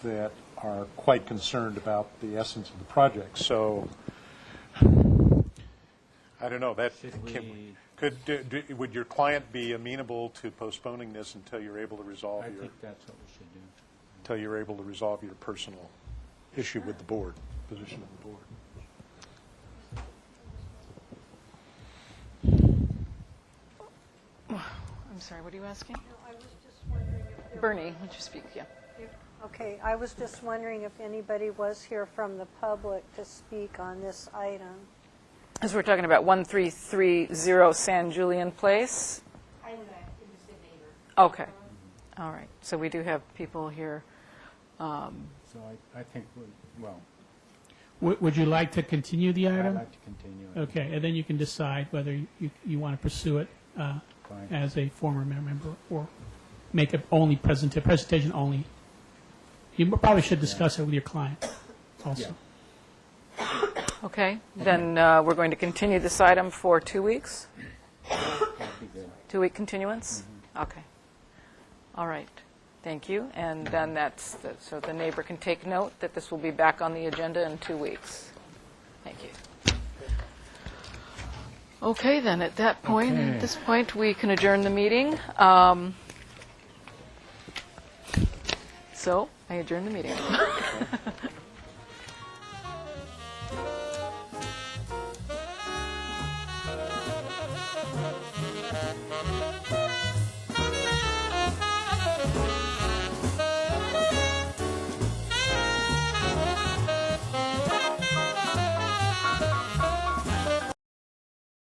that are quite concerned about the essence of the project. So, I don't know, would your client be amenable to postponing this until you're able to resolve I think that's what we should do. until you're able to resolve your personal issue with the board, position of the board? I'm sorry, what are you asking? I was just wondering if Bernie, would you speak? Yeah. Okay, I was just wondering if anybody was here from the public to speak on this item. As we're talking about 1330 San Julian Place? I'm the interested neighbor. Okay. All right. So we do have people here. So I think, well, Would you like to continue the I'd item? like to continue it. Okay, and then you can decide whether you want to pursue it Fine. as a former member or make it only presentation only. You probably should discuss it with your client also. Okay. Then we're going to continue this item for 2 weeks? That'd be good. 2-week continuance? Okay. All right. Thank you. And then so the neighbor can take note that this will be back on the agenda in 2 weeks. Thank you. Okay, then at that point, Okay. at this point, we can adjourn the meeting. So I adjourn the meeting.